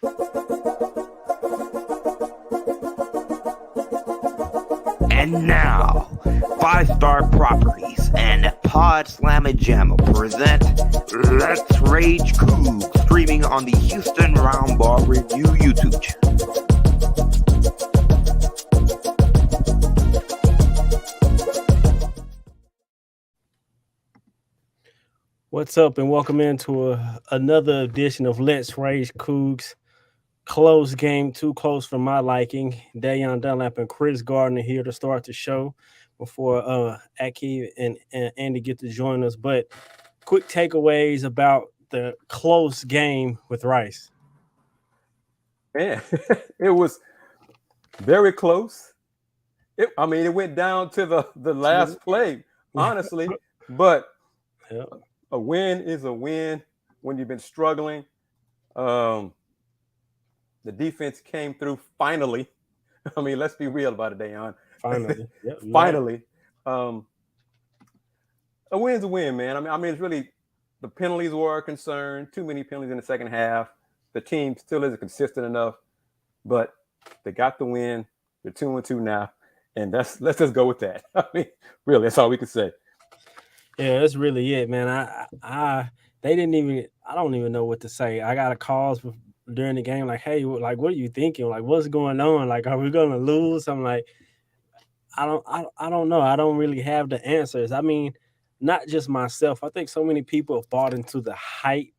And now, Five Star Properties and Pod Slamma Jamma present Let's Rage Coogs, streaming on the Houston Roundball Review YouTube channel. What's up, and welcome into another edition of Let's Rage Coogs. Close game, too close for my liking. Dayon Dunlap and Chris Gardner here to start the show before Aqib and Andy get to join us. But quick takeaways about the close game with Rice. Man, it was very close. It went down to the last play, honestly. But a win is a win when you've been struggling. The defense came through finally. I mean, let's be real about it, Dayon. Finally. Finally. A win's a win, man. I mean, it's really the penalties were a concern. Too many penalties in the second half. The team still isn't consistent enough, but they got the win. They're 2-2 now, and let's just go with that. I mean, really, that's all we can say. Yeah, that's really it, man. I don't even know what to say. I got a calls during the game, like, hey, like, what are you thinking? Like, what's going on? Like, are we gonna lose? I'm like, I don't know. I don't really have the answers. I mean, not just myself. I think so many people have bought into the hype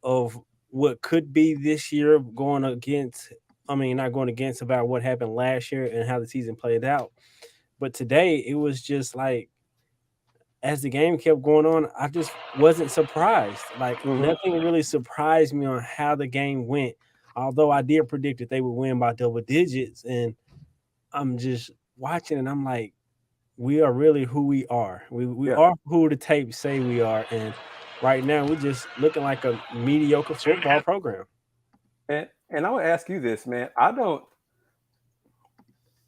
of what could be this year, not going against about what happened last year and how the season played out. But today it was just like, as the game kept going on, I just wasn't surprised. Like, nothing really surprised me on how the game went, although I did predict that they would win by double digits. And I'm just watching, and I'm like, we are really who we are. We are who the tape say we are. And right now, we're just looking like a mediocre football program. And I would ask you this, man.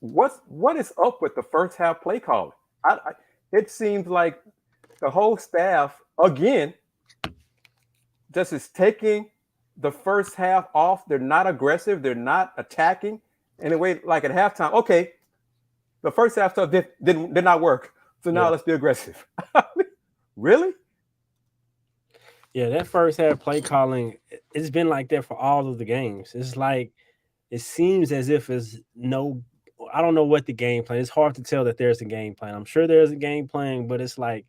What is up with the first half play calling? It seems like the whole staff, again, just is taking the first half off. They're not aggressive. They're not attacking. In a way, like at halftime, okay, the first half stuff did not work. So now let's be aggressive. Really? Yeah, that first half play calling, it's been like that for all of the games. It's like, it seems as if I don't know what the game plan. It's hard to tell that there's a game plan. I'm sure there's a game plan, but it's like,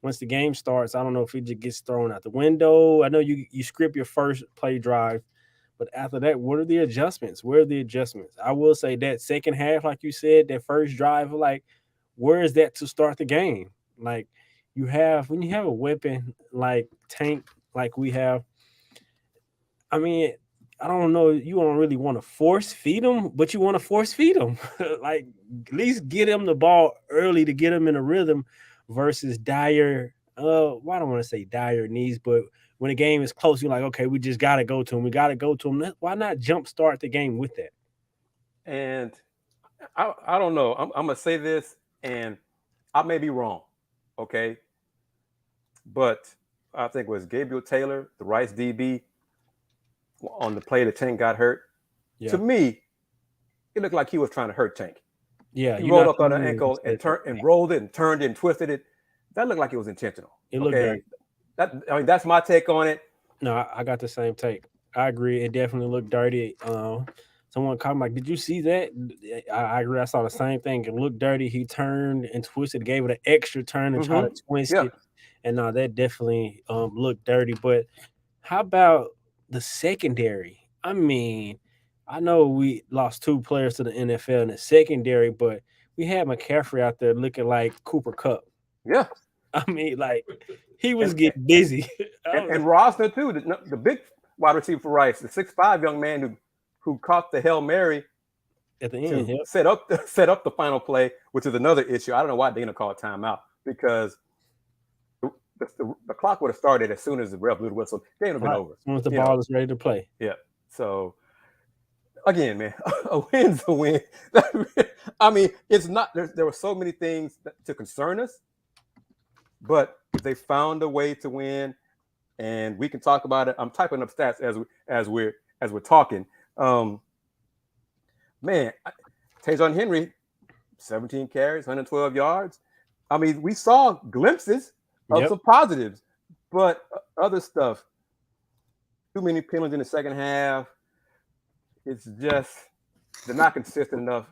once the game starts, I don't know if it just gets thrown out the window. I know you script your first play drive, but after that, what are the adjustments? Where are the adjustments? I will say that second half, like you said, that first drive, like, where is that to start the game? Like, when you have a weapon like Tank, like we have, I mean, I don't know, you don't really want to force feed them, but you want to force feed them. Like, at least get them the ball early to get them in a rhythm versus dire, I don't want to say dire needs, but when the game is close, you're like, okay, we just got to go to them. We got to go to them. Why not jumpstart the game with that? And I don't know. I'm going to say this, and I may be wrong, okay? But I think it was Gabriel Taylor, the Rice DB, on the play that Tank got hurt. Yeah. To me, it looked like he was trying to hurt Tank. Yeah, he rolled up on the ankle and rolled it and turned it and twisted it. That looked like it was intentional. It looked dirty. That's my take on it. No, I got the same take. I agree. It definitely looked dirty. Someone called me like, "Did you see that?" I agree. I saw the same thing. It looked dirty. He turned and twisted, gave it an extra turn and tried to twist it. And that definitely looked dirty. But how about the secondary? I mean, I know we lost 2 players to the NFL in the secondary, but we had McCaffrey out there looking like Cooper Kupp. Yeah. I mean, like, he was getting busy. And Rosner, too, the big wide receiver for Rice, the 6'5" young man who caught the Hail Mary at the end, set up the final play, which is another issue. I don't know why Dana called timeout, because the clock would have started as soon as the ref blew the whistle. Game would have been over. Once the ball is ready to play. Yeah. So, again, man, a win's a win. I mean, it's not. There were so many things to concern us, but they found a way to win, and we can talk about it. I'm typing up stats as as we're talking. Man, Tajon Henry, 17 carries, 112 yards. I mean, we saw glimpses of some positives, but other stuff, too many penalties in the second half. It's just they're not consistent enough.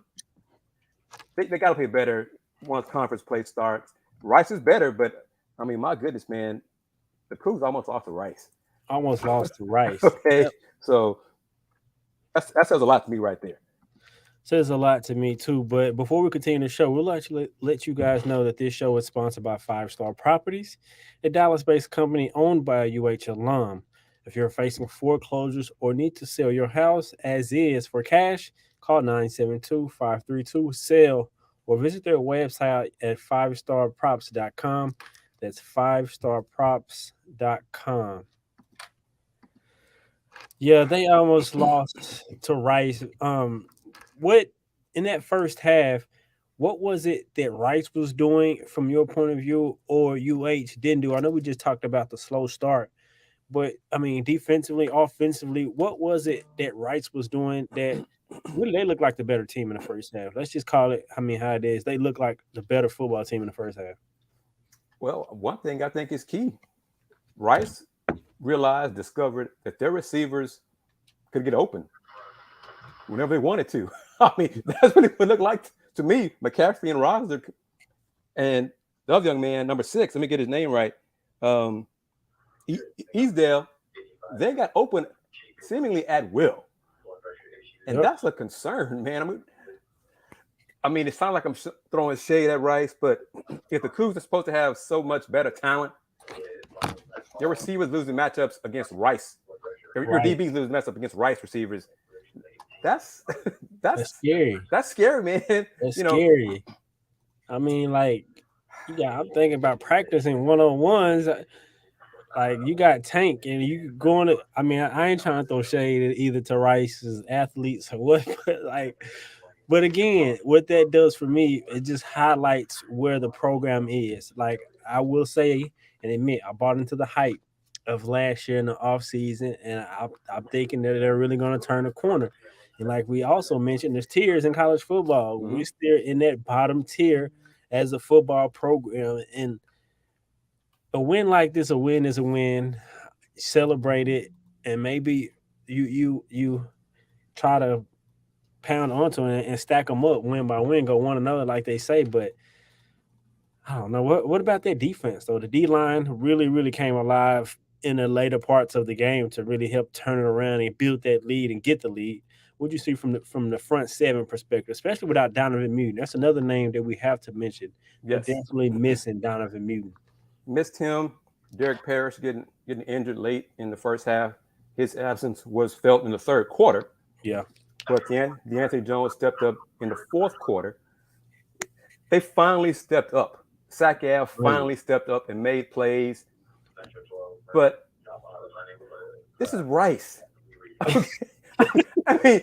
They got to play better once conference play starts. Rice is better, but I mean, my goodness, man, the Coogs almost lost to Rice. Almost lost to Rice. Okay, so that says a lot to me right there. Says a lot to me too. But before we continue the show, we'll actually let you guys know that this show is sponsored by 5 Star Properties, a Dallas-based company owned by a UH alum. If you're facing foreclosures or need to sell your house as is for cash, call 972-532-SELL or visit their website at 5starprops.com. That's 5starprops.com. Yeah, they almost lost to Rice. What in that first half, what was it that Rice was doing from your point of view or UH didn't do? I know we just talked about the slow start, but I mean, defensively, offensively, what was it that Rice was doing that really they look like the better team in the first half? Let's just call it, how it is. They look like the better football team in the first half. Well, one thing I think is key. Rice discovered that their receivers could get open whenever they wanted to. I mean, that's what it would look like to me. McCaffrey and Rosler, and the other young man, number 6, let me get his name right. Easdale, they got open seemingly at will. And that's a concern, man. I mean, it sounds like I'm throwing shade at Rice, but if the Coogs are supposed to have so much better talent, their receivers losing matchups against Rice. Your DBs losing matchups against Rice receivers. That's scary. That's scary, man. That's scary. I mean, like, I'm thinking about practicing one-on-ones. Like, you got Tank, and you going to. I mean, I ain't trying to throw shade either to Rice's athletes or what, but again, what that does for me, it just highlights where the program is. Like, I will say and admit, I bought into the hype of last year in the offseason, and I'm thinking that they're really going to turn the corner. And like we also mentioned, there's tiers in college football. Mm-hmm. We're still in that bottom tier as a football program. And a win like this, a win is a win. Celebrate it, and maybe you try to pound onto it and stack them up win by win, go one another like they say. But I don't know. What about that defense, though? The D-line really, really came alive in the later parts of the game to really help turn it around and build that lead and get the lead. What do you see from the front seven perspective, especially without Donovan Mutin? That's another name that we have to mention. Yes. We're definitely missing Donovan Mutin. Missed him. Derek Parrish getting injured late in the first half. His absence was felt in the third quarter. Yeah. But Deontay Jones stepped up in the fourth quarter. They finally stepped up. Sack Ave finally stepped up and made plays. But this is Rice. I mean,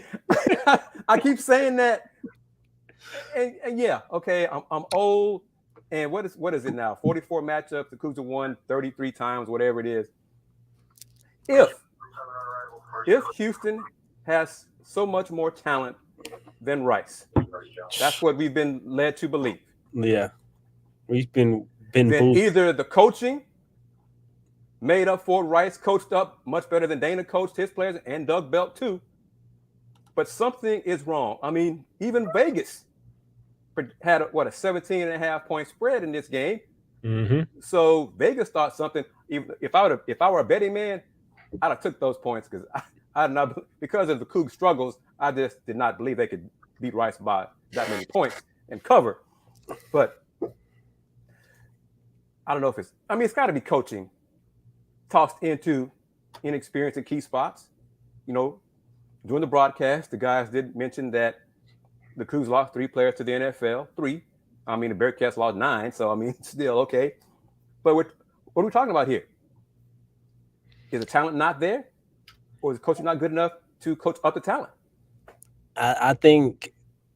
I keep saying that, and yeah, okay, I'm old, and what is it now? 44 matchups. The Cougs have won 33 times, whatever it is. If Houston has so much more talent than Rice, that's what we've been led to believe. Yeah, we've been then either the coaching made up for Rice, coached up much better than Dana coached his players, and Doug Belt too. But something is wrong. I mean, even Vegas had a 17.5 point spread in this game. Mm-hmm. So Vegas thought something. Even if I were a betting man, I'd have took those points because because of the Cougs struggles, I just did not believe they could beat Rice by that many points and cover. But I don't know if it's got to be coaching tossed into inexperience in key spots. During the broadcast, the guys did mention that the Cougs lost 3 players to the NFL. 3. I mean, the Bearcats lost 9. So, I mean, still okay. But what are we talking about here? Is the talent not there? Or is the coaching not good enough to coach up the talent? I think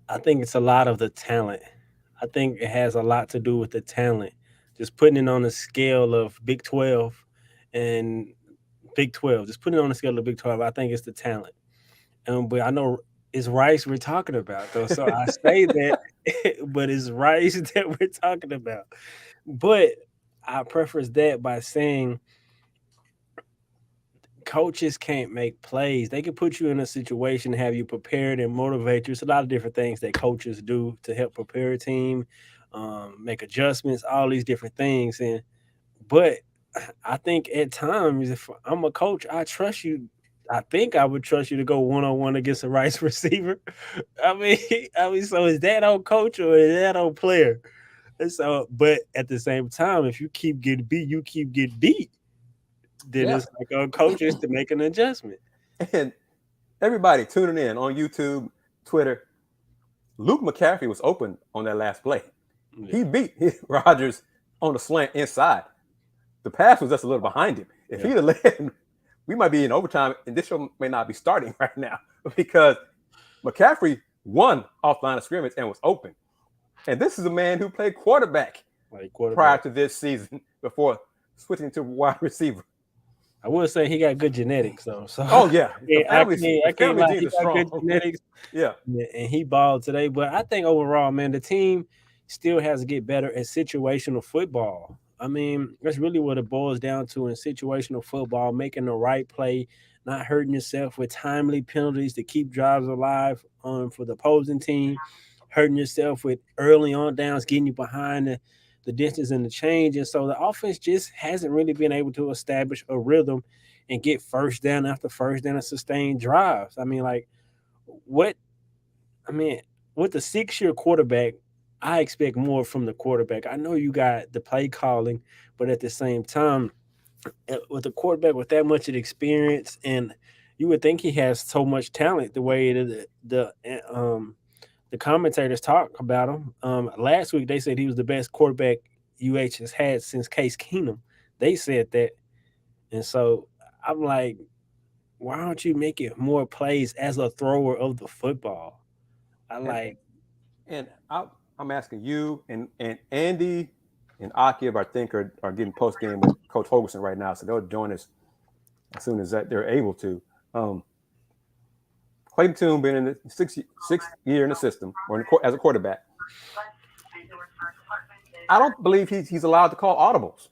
it's a lot of the talent. I think it has a lot to do with the talent. Just putting it on the scale of Big 12 and Big 12. Just putting it on the scale of Big 12, I think it's the talent. But I know it's Rice we're talking about, though. So I say that, but it's Rice that we're talking about. But I preface that by saying coaches can't make plays. They can put you in a situation, have you prepared and motivate you. It's a lot of different things that coaches do to help prepare a team, make adjustments, all these different things. But I think at times, if I'm a coach, I trust you. I think I would trust you to go 1-on-1 against a Rice receiver. I mean, so is that on coach or is that on player? And so, but at the same time, if you keep getting beat, you keep getting beat. Then Yeah. it's like on coaches to make an adjustment. And everybody tuning in on YouTube, Twitter, Luke McCaffrey was open on that last play. Yeah. He beat Rodgers on the slant inside. The pass was just a little behind him. If he'd have led, we might be in overtime, and this show may not be starting right now because McCaffrey won off line of scrimmage and was open. And this is a man who played quarterback prior to this season before switching to wide receiver. I would say he got good genetics, though. So oh yeah, I can't lie. He got strong. good genetics. Yeah, and he balled today. But I think overall, man, the team still has to get better at situational football. I mean, that's really what it boils down to in situational football: making the right play, not hurting yourself with timely penalties to keep drives alive for the opposing team, hurting yourself with early on downs, getting you behind the distance and the change. And so the offense just hasn't really been able to establish a rhythm and get first down after first down and sustain drives. I mean, like, with the 6-year quarterback, I expect more from the quarterback. I know you got the play calling, but at the same time, with a quarterback with that much experience, and you would think he has so much talent the way the commentators talk about him. Last week they said he was the best quarterback UH has had since Case Keenum. They said that, and so I'm like, why don't you make it more plays as a thrower of the football? And I'm asking you and Andy and Aqib, I think, are getting post game with Coach Holgorsen right now, so they'll join us as soon as they're able to. Clayton Tune been in the sixth year in the system or as a quarterback. I don't believe he's allowed to call audibles.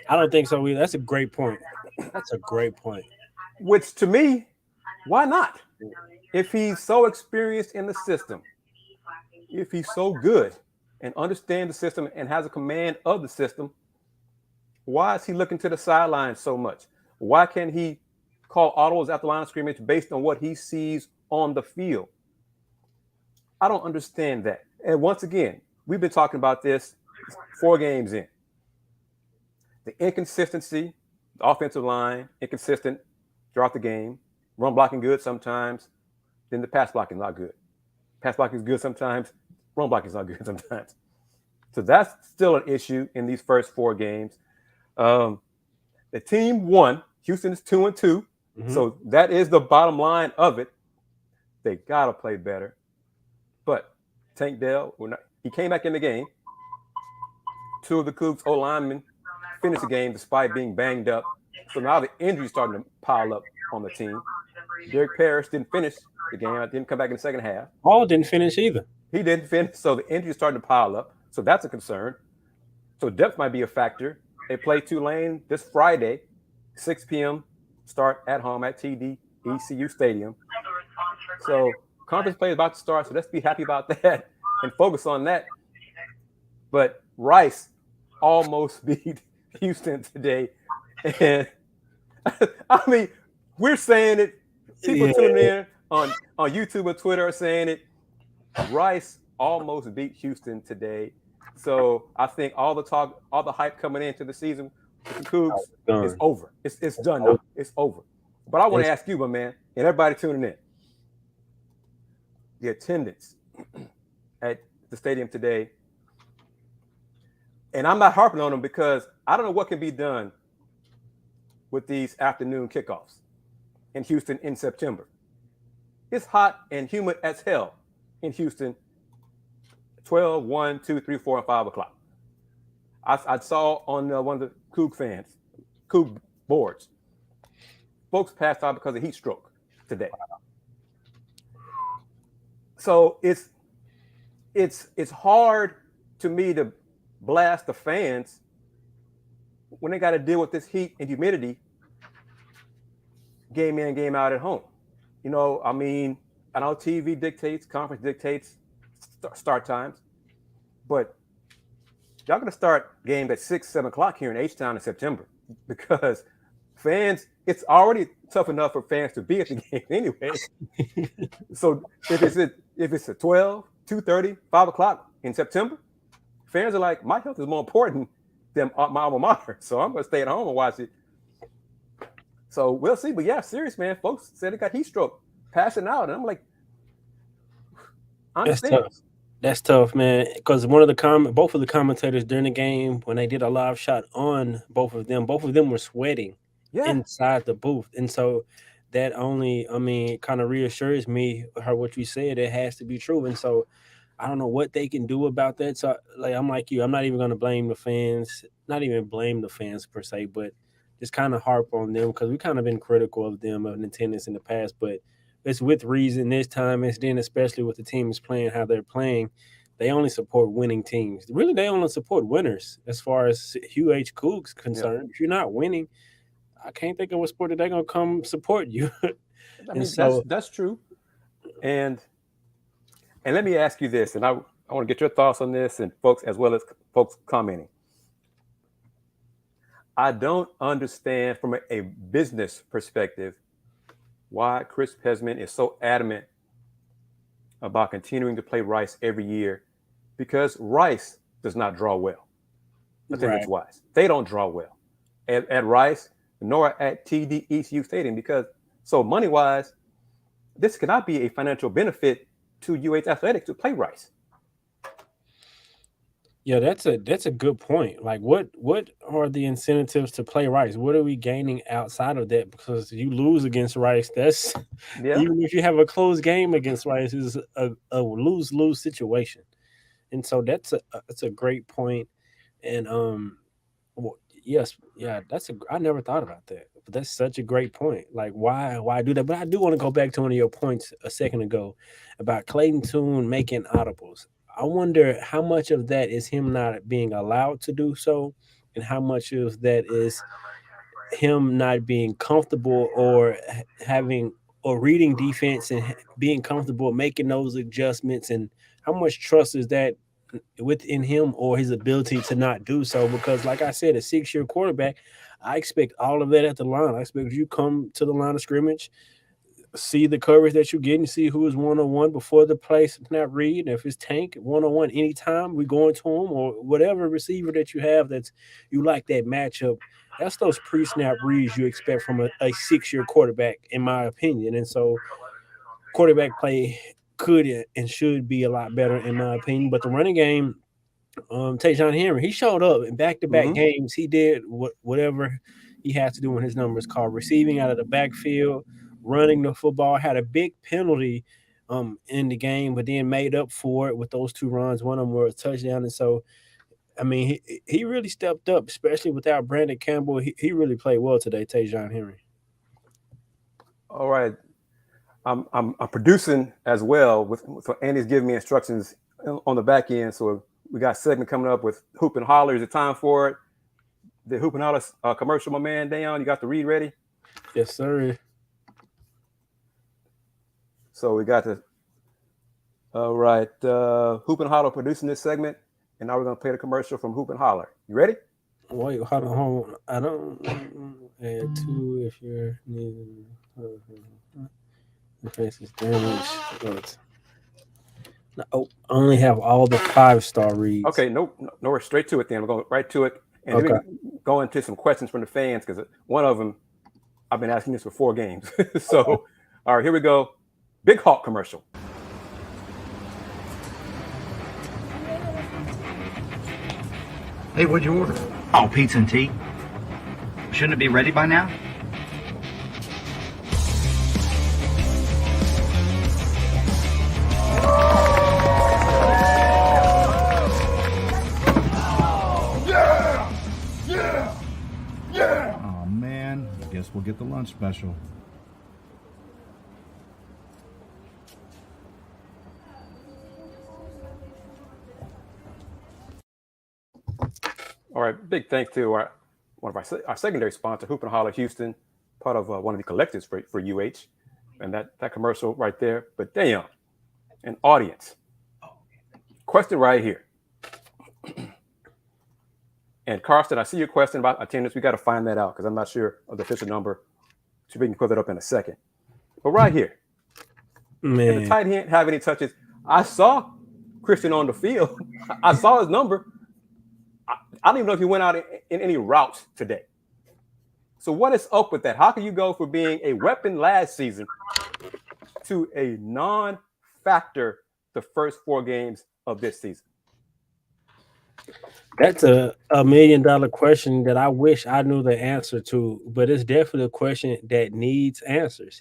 I don't think so either. That's a great point. Which to me, why not? If he's so experienced in the system, if he's so good and understands the system and has a command of the system, why is he looking to the sidelines so much? Why can't he call audibles at the line of scrimmage based on what he sees on the field? I don't understand that. And once again, we've been talking about this 4 games in. The inconsistency, the offensive line, inconsistent throughout the game. Run blocking good sometimes, then the pass blocking not good. Pass blocking is good sometimes, run blocking is not good sometimes. So that's still an issue in these first 4 games. The team won. Houston is 2-2. Mm-hmm. So that is the bottom line of it. They got to play better. But Tank Dell, he came back in the game. 2 of the Coogs O-linemen finished the game despite being banged up. So now the injuries starting to pile up on the team. Derek Parrish didn't finish the game. Didn't come back in the second half. Paul didn't finish either. He didn't finish. So the injuries starting to pile up. So that's a concern. So depth might be a factor. They play Tulane this Friday, 6 p.m. start at home at TD ECU Stadium. So conference play is about to start, so let's be happy about that and focus on that. But Rice almost beat Houston today. And I mean, we're saying it. People tuning in on YouTube and Twitter are saying it. Rice almost beat Houston today. So I think all the talk, all the hype coming into the season with the Coogs is over. It's done now. It's over. But I want to ask you, my man, and everybody tuning in, the attendance at the stadium today. And I'm not harping on them because I don't know what can be done with these afternoon kickoffs in Houston in September. It's hot and humid as hell in Houston, 12, 1, 2, 3, 4, and 5 o'clock. I saw on one of the Coug boards, folks passed out because of heat stroke today. So it's hard to me to blast the fans when they got to deal with this heat and humidity game in, game out at home. You know, I mean, I know TV dictates, conference dictates start times, but y'all gonna start games at 6, 7 o'clock here in H-Town in September because fans, it's already tough enough for fans to be at the game anyway. So if it's a 12, 2:30, 5 o'clock in September, fans are like, my health is more important than my alma mater, so I'm gonna stay at home and watch it. So we'll see. But yeah, serious, man. Folks said they got heat stroke, passing out, and I'm like, I understand. That's tough, man. Because both of the commentators during the game, when they did a live shot on both of them were sweating inside the booth, and so that only, I mean, kind of reassures me what you said. It has to be true, and so I don't know what they can do about that. So, like, I'm like you. I'm not even going to blame the fans. Not even blame the fans per se, but just kind of harp on them because we kind of been critical of them of attendance in the past, but it's with reason this time. It's then especially with the teams playing how they're playing. They only support winning teams. Really, they only support winners as far as Hugh H. Coogs concerned. If you're not winning, I can't think of what sport that they're going to come support you. I mean, so, that's true. And let me ask you this, and I want to get your thoughts on this, and folks, as well as folks commenting. I don't understand from a business perspective why Chris Pesman is so adamant about continuing to play Rice every year, because Rice does not draw well. Attendance-wise, they don't draw well at Rice nor at TD ECU Stadium, because so money-wise, this cannot be a financial benefit to UH athletics to play Rice. Yeah, that's a good point. Like, what are the incentives to play Rice? What are we gaining outside of that? Because you lose against Rice, that's even if you have a close game against Rice, is a lose-lose situation. And so that's a great point. And I never thought about that, but that's such a great point. Like, why do that? But I do want to go back to one of your points a second ago about Clayton Tune making audibles. I wonder how much of that is him not being allowed to do so, and how much of that is him not being comfortable or reading defense and being comfortable making those adjustments, and how much trust is that within him or his ability to not do so. Because like I said, a 6-year quarterback, I expect all of that at the line. I expect you come to the line of scrimmage, see the coverage that you're getting, see who is one-on-one before the play snap read. If it's Tank, one-on-one anytime we go into him, or whatever receiver that you have that's you like that matchup, that's those pre-snap reads you expect from a 6-year quarterback, in my opinion. And so quarterback play could and should be a lot better, in my opinion. But the running game, Tajon Henry, he showed up in back-to-back games. He did whatever he has to do when his numbers called, receiving out of the backfield, running the football, had a big penalty in the game, but then made up for it with those 2 runs. One of them was a touchdown. And so, I mean, he really stepped up, especially without Brandon Campbell. He really played well today, Tajon Henry. All right. I'm producing as well, so Andy's giving me instructions on the back end. So we got a segment coming up with Hoop and Holler. Is it time for it? The Hoop and Holler commercial, my man, Dayon, you got the read ready? Yes, sir. So we got all right, Hoop and Holler producing this segment, and now we're going to play the commercial from Hoop and Holler. You ready? Wait, hold on. I don't add 2 if you're needing the face is damaged. I only have all the 5-star reads. Okay, no, we're straight to it then. We're going right to it. And then we go into some questions from the fans, because one of them, I've been asking this for 4 games. So, all right, here we go. Big Hawk commercial. Hey, what'd you order? Oh, pizza and tea. Shouldn't it be ready by now? Yeah! Oh, man. I guess we'll get the lunch special. All right, big thanks to one of our secondary sponsor, Hoop and Holler Houston, part of one of the collectives for UH, and that commercial right there. But damn, an audience question right here. And Carson, I see your question about attendance. We got to find that out because I'm not sure of the official number. So we can put that up in a second. But right here, Man, did the tight end have any touches? I saw Christian on the field. I saw his number. I don't even know if he went out in any routes today. So what is up with that? How can you go from being a weapon last season to a non-factor the first 4 games of this season? that's a $1 million question that I wish I knew the answer to, but it's definitely a question that needs answers.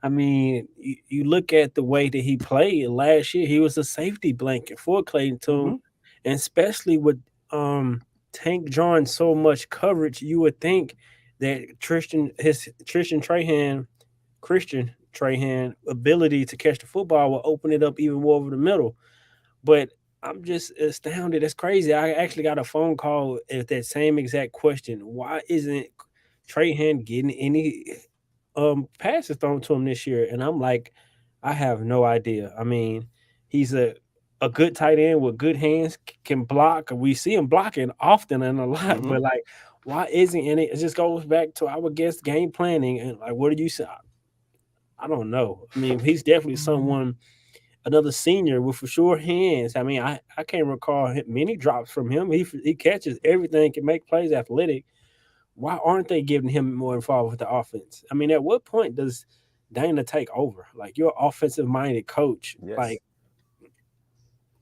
I mean, you look at the way that he played last year, he was a safety blanket for Clayton, Mhm. and especially with Tank drawing so much coverage, you would think that Christian Trahan ability to catch the football will open it up even more over the middle. But I'm just astounded. That's crazy. I actually got a phone call at that same exact question. Why isn't Trahan getting any passes thrown to him this year? And I'm like, I have no idea. I mean, he's a good tight end with good hands, can block. We see him blocking often and a lot, Mhm. but like, why isn't any? It just goes back to, I would guess, game planning and like, what do you say? I don't know. I mean, he's definitely someone, another senior with for sure hands. I mean, I can't recall many drops from him. He catches everything, can make plays, athletic. Why aren't they giving him more involved with the offense? I mean, at what point does Dana take over? Like, you're an offensive minded coach. Yes. Like,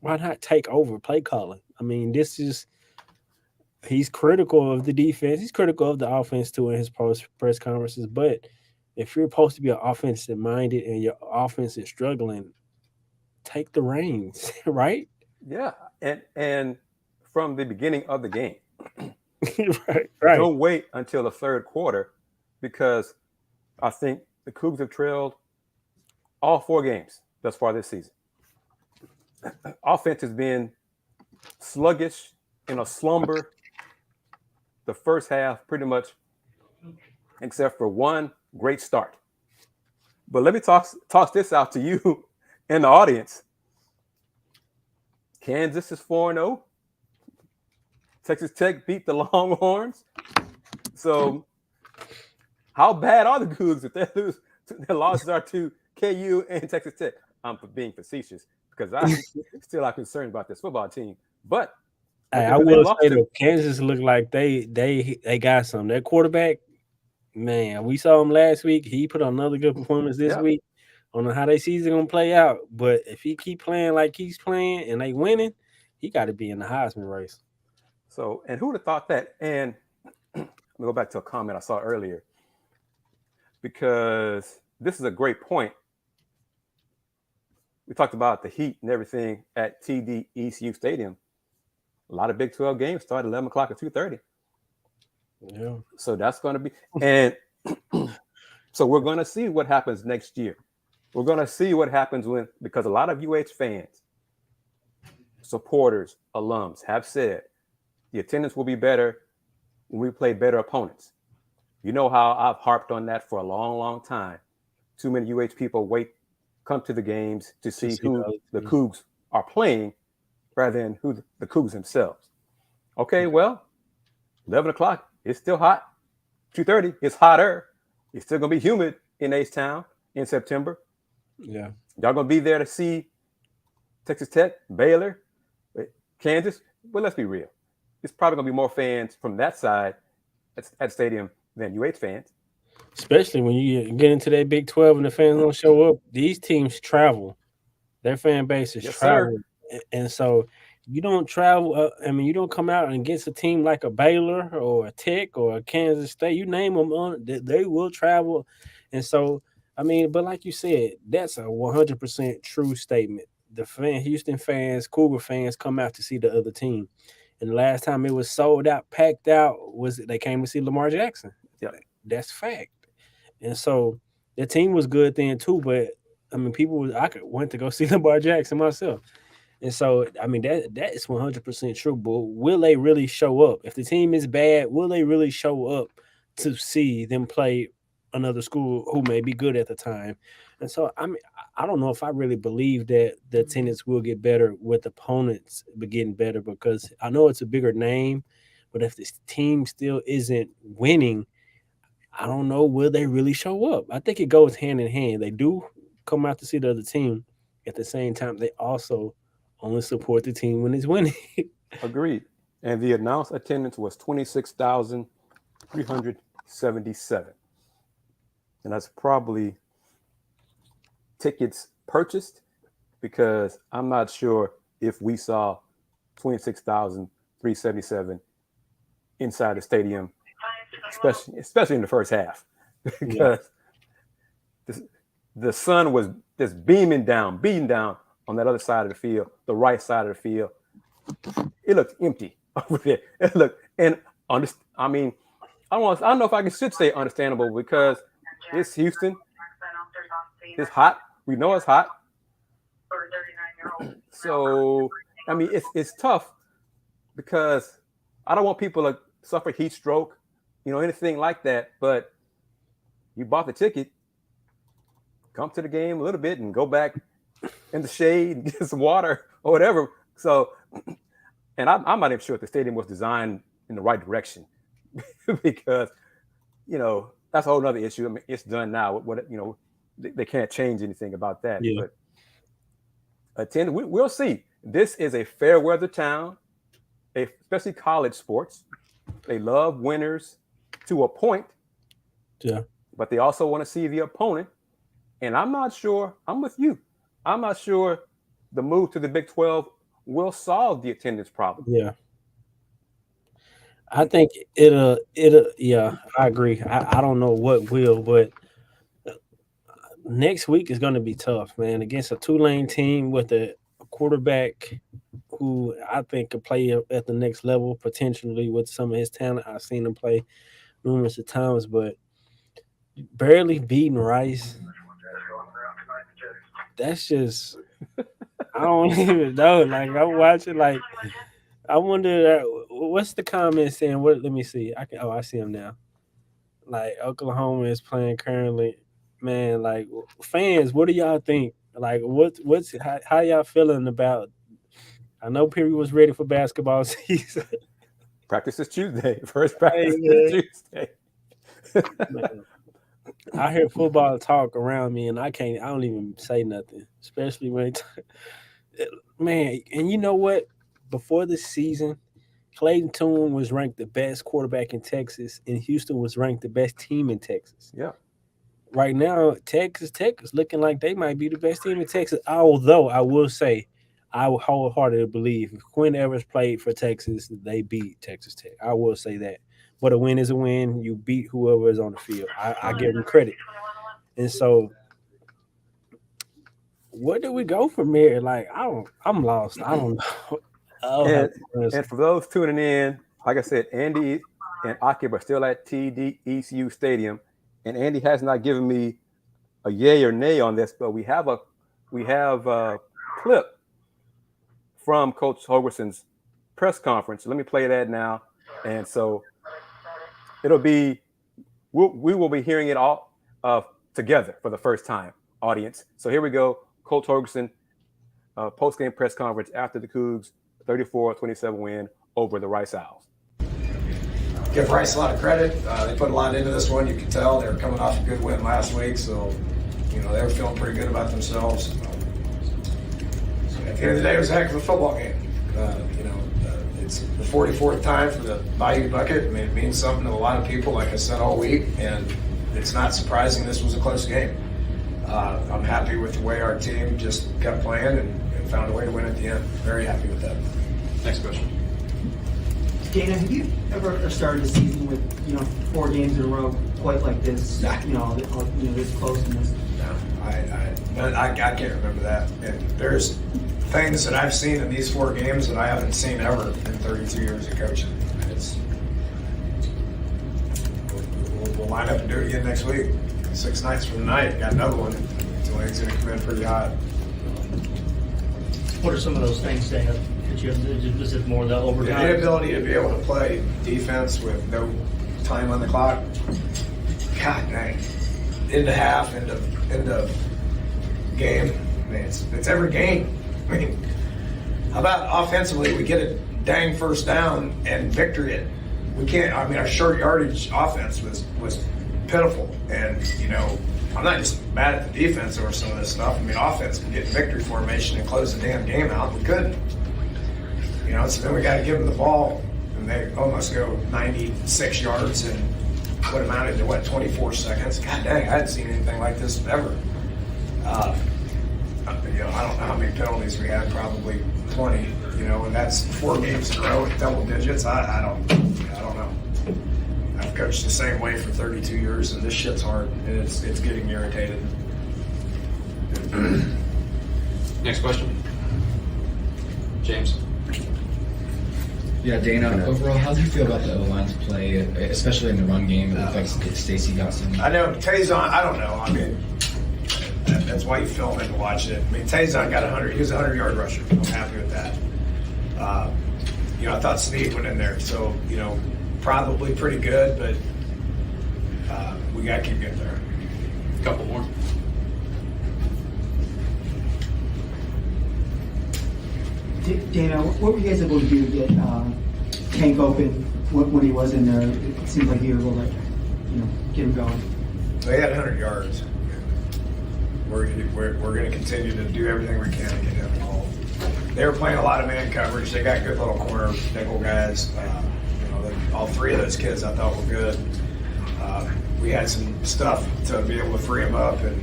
why not take over play calling? I mean, he's critical of the defense. He's critical of the offense too in his press conferences. But if you're supposed to be an offensive minded and your offense is struggling, take the reins, right? Yeah. And from the beginning of the game, right. don't wait until the third quarter, because I think the Cougs have trailed all 4 games thus far this season. Offense has been sluggish, in a slumber the first half, pretty much, except for one great start. But let me toss this out to you and the audience. Kansas is 4-0. Texas Tech beat the Longhorns. So how bad are the Cougs if they lose? Their losses are to KU and Texas Tech. I'm being facetious because I still are concerned about this football team. But Hey, I will say that Kansas look like they got some. That quarterback, man, we saw him last week. He put on another good performance this week. I don't know how their season gonna play out, but if he keep playing like he's playing and they winning, he got to be in the Heisman race. So, and who would have thought that? And let me go back to a comment I saw earlier, because this is a great point. We talked about the heat and everything at TD ECU Stadium. A lot of Big 12 games start at 11 o'clock or 2:30. Yeah. So that's going to be, and so we're going to see what happens next year. We're going to see what happens because a lot of UH fans, supporters, alums have said the attendance will be better when we play better opponents. You know how I've harped on that for a long, long time. Too many UH people come to the games to see who the Cougs are playing rather than who the Cougs themselves. Okay, well, 11 o'clock, it's still hot. 2:30, it's hotter. It's still going to be humid in H-Town in September. Yeah. Y'all going to be there to see Texas Tech, Baylor, Kansas. Well, let's be real. It's probably going to be more fans from that side at the stadium than UH fans. Especially when you get into that Big 12 and the fans don't show up. These teams travel. Their fan base is travel. And so you don't travel. You don't come out against a team like a Baylor or a Tech or a Kansas State. You name them, they will travel. And so, but like you said, that's a 100% true statement. The Houston fans, Cougar fans come out to see the other team. And the last time it was sold out, packed out, they came to see Lamar Jackson. Yep. That's fact. And so the team was good then too, but I went to go see Lamar Jackson myself. And so, I mean, that is 100% true. But will they really show up? If the team is bad, will they really show up to see them play another school who may be good at the time? And so, I mean, I don't know if I really believe that the attendance will get better with opponents getting better, because I know it's a bigger name, but if this team still isn't winning, I don't know, will they really show up? I think it goes hand in hand. They do come out to see the other team. At the same time, they also only support the team when it's winning. Agreed. And the announced attendance was 26,377. And that's probably tickets purchased, because I'm not sure if we saw 26,377 inside the stadium, especially in the first half, because the sun was just beating down on that other side of the field, the right side of the field. It looked empty over there. It looked, and I mean, I don't know if I should say understandable, because it's Houston. It's hot. We know it's hot. So, I mean, it's tough, because I don't want people to suffer heat stroke, anything like that. But you bought the ticket, come to the game a little bit and go back in the shade and get some water or whatever. So, and I'm not even sure if the stadium was designed in the right direction, because, that's a whole other issue. I mean, it's done now. They can't change anything about that. Yeah. But we'll see. This is a fair weather town, especially college sports. They love winners to a point. Yeah. But they also want to see the opponent. And I'm not sure. I'm with you. I'm not sure the move to the Big 12 will solve the attendance problem. Yeah. I think it'll. Yeah, I agree. I don't know what will, but next week is going to be tough, man. Against a Tulane team with a quarterback who I think could play at the next level potentially with some of his talent. I've seen him play numerous of times, but barely beating Rice. That's just, I don't even know. Like, I'm watching, like, I wonder what's the comment saying. Let me see. I see him now. Like, Oklahoma is playing currently. Man, like, fans, what do y'all think? Like, how y'all feeling about? I know Perry was ready for basketball season. Practice is Tuesday. First practice is Tuesday. Man, I hear football talk around me, and I don't even say nothing, especially when man. And you know what? Before the season, Clayton was ranked the best quarterback in Texas, and Houston was ranked the best team in Texas. Yeah. Right now, Texas Tech is looking like they might be the best team in Texas. Although I will say, I would wholeheartedly believe if Quinn Evers played for Texas, they beat Texas Tech. I will say that. But a win is a win. You beat whoever is on the field. I give them credit. And so, where do we go from here? Like, I'm lost. I don't know. And for those tuning in, like I said, Andy and Aqib are still at TD-ECU Stadium, and Andy has not given me a yay or nay on this, but we have a clip from Coach Holgorsen's press conference. Let me play that now, and so it'll be we will be hearing it all together for the first time, audience. So here we go, Coach Holgorsen, post-game press conference after the Coogs 34-27 win over the Rice Owls. Give Rice a lot of credit. They put a lot into this one. You can tell they were coming off a good win last week, so they were feeling pretty good about themselves. At the end of the day, it was a heck of a football game. It's the 44th time for the Bayou Bucket. I mean, it means something to a lot of people, like I said all week, and it's not surprising this was a close game. I'm happy with the way our team just kept playing and found a way to win at the end. Very happy with that. Next question. Dana, have you ever started a season with 4 games in a row quite like this? Nah. This close in this. No, I can't remember that. And there's things that I've seen in these 4 games that I haven't seen ever in 32 years of coaching. We'll line up and do it again next week. 6 nights from tonight, got another one. Tulane's going to come in pretty hot. What are some of those things they have? Is it more the overtime? The inability to be able to play defense with no time on the clock. God dang. Into half, into game. I mean, it's every game. I mean, how about offensively? We get a dang first down and victory it. We can't. I mean, our short yardage offense was pitiful, and I'm not just mad at the defense over some of this stuff. I mean, offense can get in victory formation and close the damn game out. We couldn't. So then we got to give them the ball, and they almost go 96 yards in what amounted to 24 seconds. God dang, I hadn't seen anything like this ever. I don't know how many penalties we had, probably 20. And that's 4 games in a row with double digits. I don't know. I've coached the same way for 32 years, and this shit's hard, and it's getting me irritated. Next question. James. Yeah, Dana, overall, how do you feel about the O-line's play, especially in the run game? It looks like Stacy got some. I know, Tazon, I don't know. I mean, that's why you film it and watch it. I mean, Tazon got 100. He was a 100-yard rusher. I'm happy with that. I thought Snead went in there. So, probably pretty good, but we got to keep getting there. A couple more. Dana, what were you guys able to do to get Tank open when he was in there? It seems like you were able to, get him going. They had 100 yards. We're going to continue to do everything we can to get him involved. They were playing a lot of man coverage. They got good little corner nickel guys. All 3 of those kids I thought were good. We had some stuff to be able to free them up, and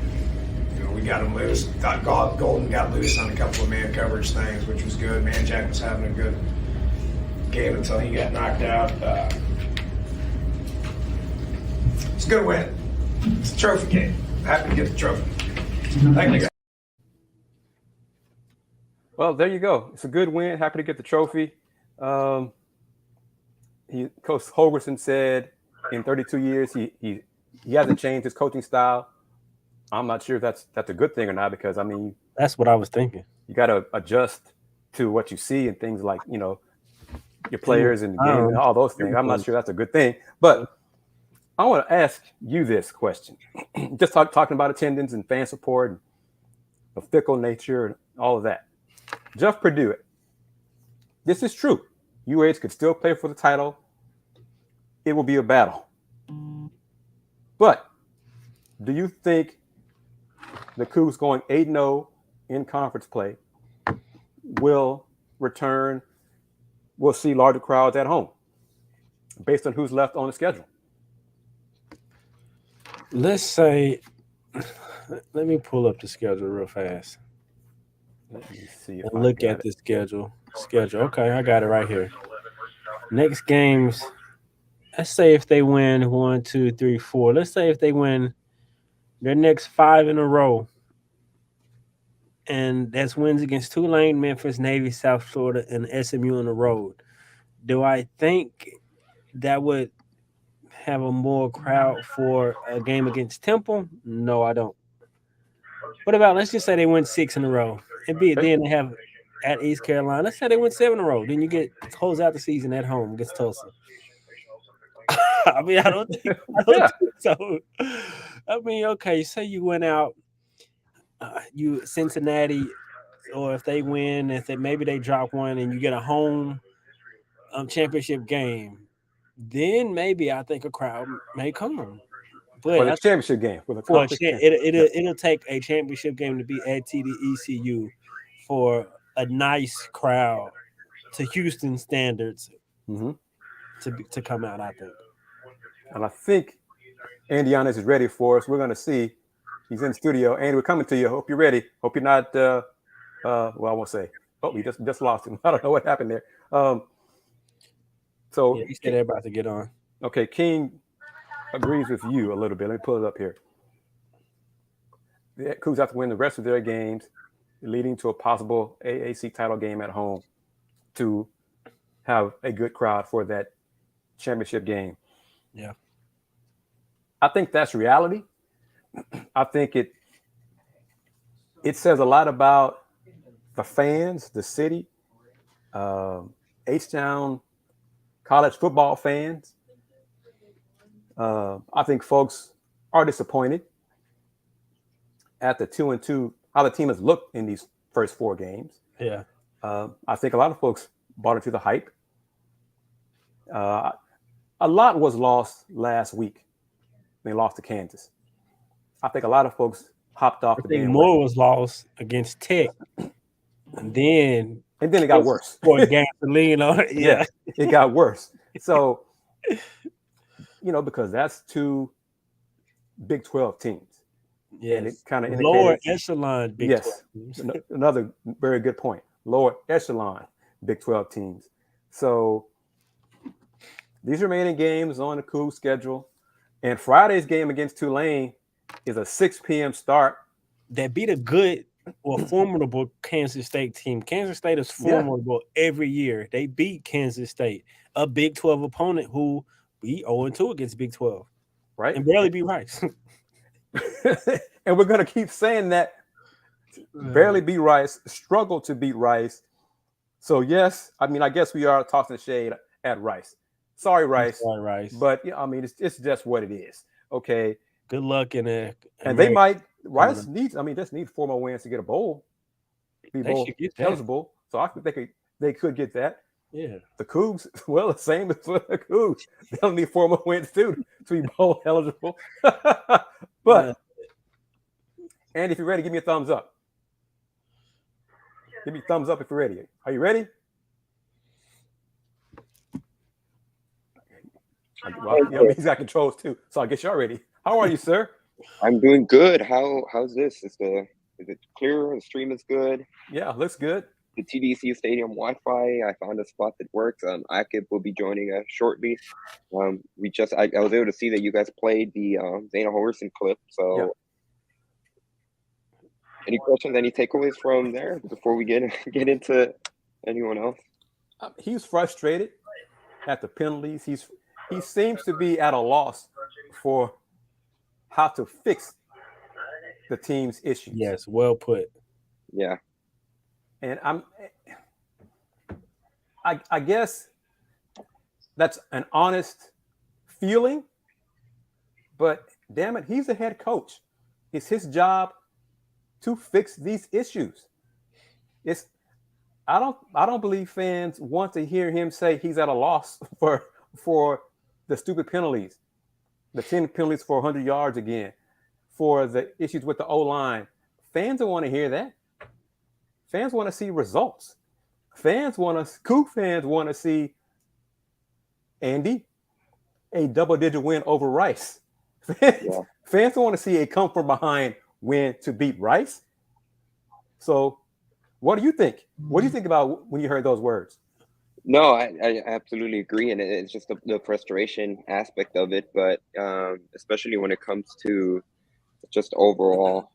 we got him loose. Golden got loose on a couple of man coverage things, which was good. Man Jack was having a good game until he got knocked out. It's a good win. It's a trophy game. Happy to get the trophy. Thank you, guys. Well, there you go. It's a good win. Happy to get the trophy. Coach Holgorsen said in 32 years he hasn't changed his coaching style. I'm not sure if that's a good thing or not, because That's what I was thinking. you got to adjust to what you see and things like your players and the game and all those things. I'm not sure that's a good thing, but I want to ask you this question. Just talking about attendance and fan support and the fickle nature and all of that. Jeff Purdue, this is true. UH could still play for the title. It will be a battle. But do you think the Coogs going 8-0 in conference play will return? We'll see larger crowds at home based on who's left on the schedule. Let's say, let me pull up the schedule real fast. Let me see. And look at the schedule. Okay, I got it right here. Next games, let's say if they win 1, 2, 3, 4. Let's say if they win their next 5 in a row, and that's wins against Tulane, Memphis, Navy, South Florida, and SMU on the road. Do I think that would have a more crowd for a game against Temple? No, I don't. What about, let's just say they win 6 in a row. Then they have at East Carolina. Let's say they win 7 in a row. Then you get close out the season at home against Tulsa. I don't think so. Okay, say you went out, you Cincinnati, or if they win, maybe they drop one and you get a home championship game, then maybe I think a crowd may come. But for the championship game, it'll take a championship game to be at TDECU for a nice crowd to Houston standards to come out, I think. And I think Andy Yanez is ready for us. We're going to see. He's in the studio. Andy, we're coming to you. Hope you're ready. Hope you're not, well, I won't say. Oh, we just lost him. I don't know what happened there. So he said they're about to get on. Okay, King agrees with you a little bit. Let me pull it up here. The Coogs have to win the rest of their games, leading to a possible AAC title game at home to have a good crowd for that championship game. Yeah. I think that's reality. I think it says a lot about the fans, the city, H-Town college football fans. I think folks are disappointed at the 2-2, how the team has looked in these first 4 games. Yeah. I think a lot of folks bought into the hype. A lot was lost last week. They lost to Kansas. I think a lot of folks hopped off I the think bandwagon. more was lost against Tech, and then it got worse. Poured gasoline on it. Yeah, it got worse. So, because that's 2 Big 12 teams. yes. And it kind of lower indicated echelon Big 12 teams. Another very good point. Lower echelon Big 12 teams. So these remaining games on the Coogs schedule, and Friday's game against Tulane is a 6 p.m. start. That beat a good or formidable Kansas State team. Kansas State is formidable every year. They beat Kansas State, a Big 12 opponent who beat 0-2 against Big 12. Right. And barely beat Rice. And we're going to keep saying that. Barely beat Rice, struggle to beat Rice. So, yes, I guess we are tossing the shade at Rice. Sorry, Rice. Sorry, Rice. But, it's just what it is. Okay. Good luck in it. And they might, Rice needs, just need 4 more wins to get a bowl. Be bowl eligible. So I think they could get that. Yeah. The Coogs, the same as the Coogs. They'll need 4 more wins too to be bowl eligible. But, Andy, if you're ready, give me a thumbs up. Give me a thumbs up if you're ready. Are you ready? Well, he's got controls too, so I guess you're ready. How are you, sir? I'm doing good. How's this? Is it clear? The stream is good. Yeah, looks good. The TDC Stadium Wi-Fi. I found a spot that works. Aqib will be joining us shortly. I was able to see that you guys played the Dana Holgorsen clip. So, any questions? Any takeaways from there before we get into anyone else? He's frustrated at the penalties. He seems to be at a loss for how to fix the team's issues. Yes, well put. Yeah. And I guess that's an honest feeling, but damn it, he's the head coach. It's his job to fix these issues. I don't believe fans want to hear him say he's at a loss for the stupid penalties, the 10 penalties for 100 yards again, for the issues with the O-line. Fans don't want to hear that. Fans want to see results. Coug fans want to see, Andy, a double-digit win over Rice. Fans don't want to see a come from behind win to beat Rice. So what do you think? What do you think about when you heard those words? No, I absolutely agree. And it's just the frustration aspect of it. But especially when it comes to just overall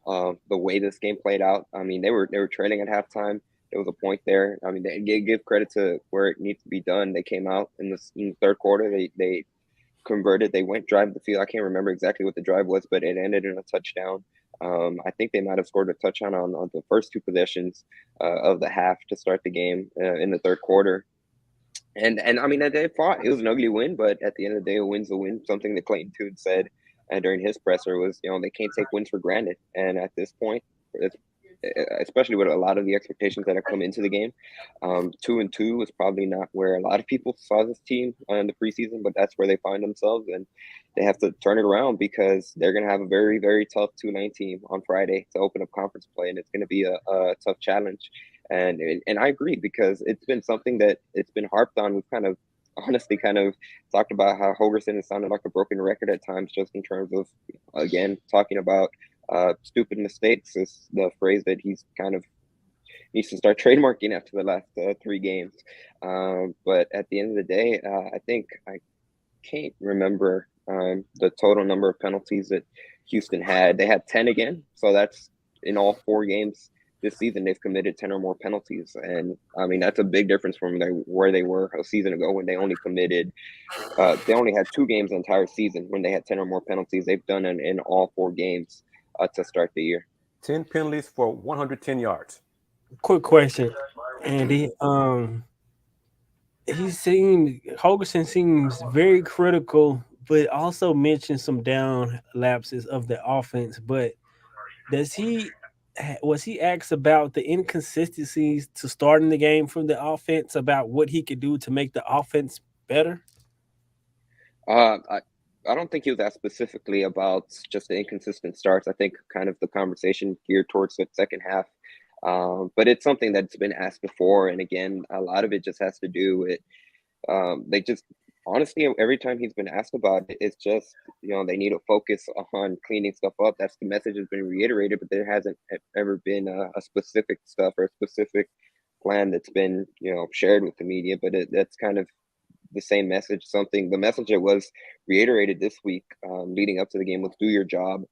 the way this game played out. They were trailing at halftime. There was a point there. They give credit to where it needs to be done. They came out in the third quarter. They converted. They went drive the field. I can't remember exactly what the drive was, but it ended in a touchdown. I think they might have scored a touchdown on the first 2 possessions of the half to start the game in the third quarter. And they fought. It was an ugly win, but at the end of the day, a win's a win. Something that Clayton Tood said during his presser was, they can't take wins for granted. And at this point, especially with a lot of the expectations that have come into the game, 2-2 was probably not where a lot of people saw this team in the preseason, but that's where they find themselves, and they have to turn it around because they're going to have a very, very tough Tulane team on Friday to open up conference play, and it's going to be a tough challenge. And I agree, because it's been something that it's been harped on. We've honestly talked about how Holgorsen has sounded like a broken record at times, just in terms of, again, talking about stupid mistakes is the phrase that he's needs to start trademarking after the last 3 games. But at the end of the day, I think I can't remember the total number of penalties that Houston had. They had 10 again. So that's in all 4 games this season. They've committed 10 or more penalties. And that's a big difference from where they were a season ago when they only committed, they only had 2 games the entire season when they had 10 or more penalties. They've done it in all 4 games to start the year. 10 penalties for 110 yards. quick question, Andy. Holgorsen seems very critical, but also mentioned some down lapses of the offense. But does he was he asked about the inconsistencies to starting the game from the offense, about what he could do to make the offense better? Uh, I, I don't think he was asked specifically about just the inconsistent starts. I think kind of the conversation geared towards the second half. But it's something that's been asked before. And again, a lot of it just has to do with they just honestly, every time he's been asked about it, it's just, they need to focus on cleaning stuff up. That's the message has been reiterated, but there hasn't ever been a specific stuff or a specific plan that's been, shared with the media. But that's kind of the same message. The message that was reiterated this week leading up to the game was do your job.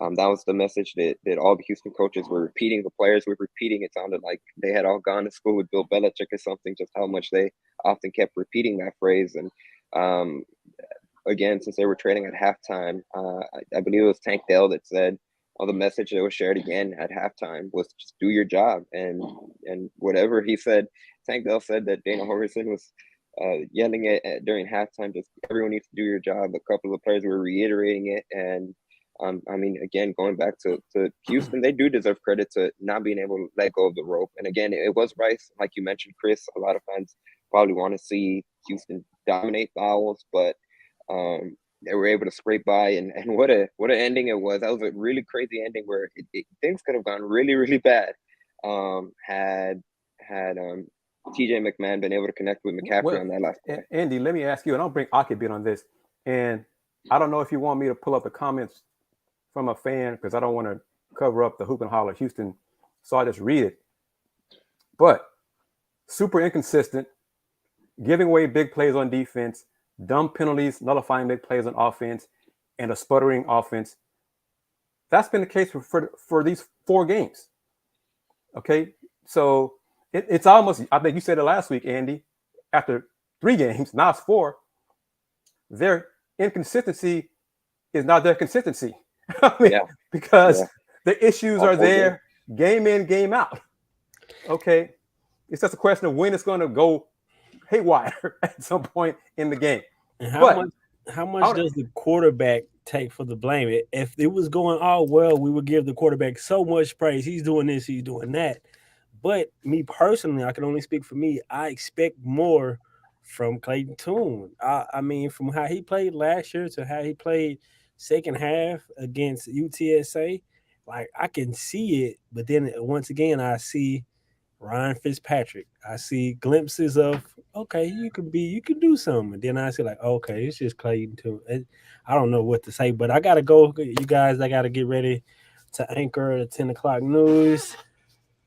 That was the message that all the Houston coaches were repeating. The players were repeating. It sounded like they had all gone to school with Bill Belichick or something, just how much they often kept repeating that phrase. And again, since they were trading at halftime, I believe it was Tank Dell that said, the message that was shared again at halftime was just do your job. And whatever he said, Tank Dell said that Dana Holgorsen was yelling it during halftime, just everyone needs to do your job. A couple of players were reiterating it. And again, going back to Houston, they do deserve credit to not being able to let go of the rope. And again, it was Rice, like you mentioned, Chris. A lot of fans probably want to see Houston dominate the Owls, but they were able to scrape by. And what an ending it was. That was a really crazy ending where things could have gone really, really bad had TJ McMahon been able to connect with McCaffrey on that last play. Andy, let me ask you, and I'll bring Aqib in on this. And I don't know if you want me to pull up the comments from a fan, because I don't want to cover up the hoop and holler Houston, so I just read it. But super inconsistent, giving away big plays on defense, dumb penalties, nullifying big plays on offense, and a sputtering offense. That's been the case for these 4 games. Okay, so it's almost, I think you said it last week, Andy, after 3 games, now it's 4, their inconsistency is not their consistency. Because the issues are there game in, game out. Okay, it's just a question of when it's going to go haywire at some point in the game. And how much does the quarterback take for the blame? If it was going all well, we would give the quarterback so much praise. He's doing this, he's doing that. But me personally, I can only speak for me. I expect more from Clayton Tune. I mean, from how he played last year to how he played second half against UTSA, like I can see it, but then once again I see Ryan Fitzpatrick. I see glimpses of you can do something. And then I see like, okay, it's just Clayton too. I don't know what to say, but I gotta go. You guys, I gotta get ready to anchor the 10 o'clock news.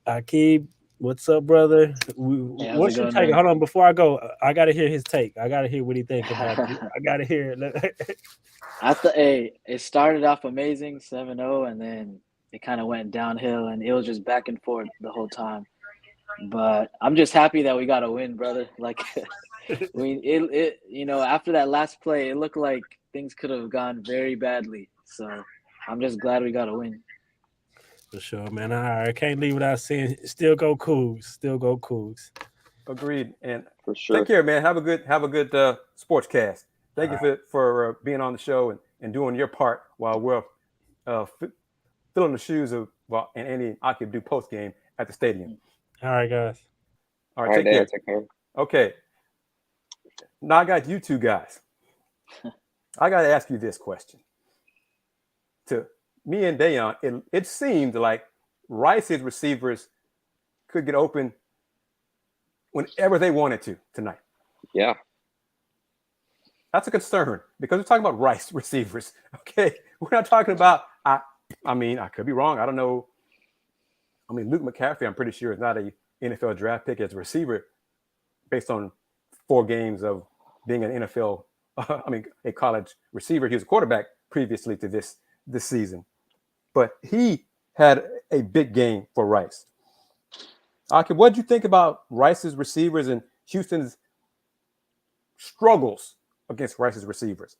Aqib, what's up, brother? What's your take? Hold on, before I go, I gotta hear his take. I gotta hear what he thinks about it. I gotta hear it. It started off amazing, 7-0, and then it kind of went downhill, and it was just back and forth the whole time. But I'm just happy that we got a win, brother. Like, after that last play, it looked like things could have gone very badly. So I'm just glad we got a win. For sure, man. All right, I can't leave without saying, still go Coogs. Still go Coogs. Agreed. And for sure. Take care, man. Have a good sports cast. Thank you for being on the show and doing your part while we're filling the shoes of and Andy and Aqib do post game at the stadium. All right, guys. All right, take care. Okay. Now I got you two guys. I got to ask you this question. To me and Dayon, it seemed like Rice's receivers could get open whenever they wanted to tonight. Yeah. That's a concern because we're talking about Rice receivers. Okay. We're not talking about, I could be wrong. I don't know. I mean, Luke McCaffrey, I'm pretty sure, is not a NFL draft pick as a receiver based on 4 games of being an NFL, a college receiver. He was a quarterback previously to this season. But he had a big game for Rice. Aqib, what did you think about Rice's receivers and Houston's struggles against Rice's receivers?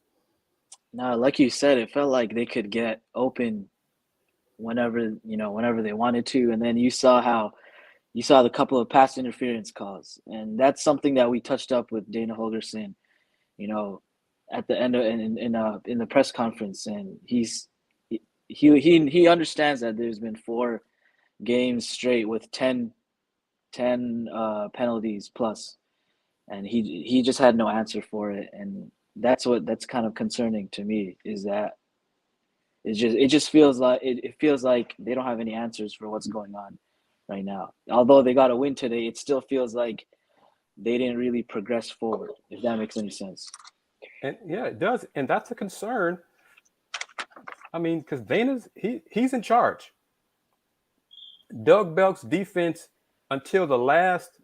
No, like you said, it felt like they could get open whenever they wanted to. And then you saw how, you saw the couple of pass interference calls, and that's something that we touched up with Dana Holgorsen, you know, at the end of in the press conference, and he understands that there's been 4 games straight with 10 penalties plus, and he just had no answer for it, and that's kind of concerning to me, is that it just feels like it feels like they don't have any answers for what's going on right now. Although they got a win today, it still feels like they didn't really progress forward, if that makes any sense. And yeah, it does, and that's a concern. I mean, because Dana's he's in charge. Doug Belk's defense, until the last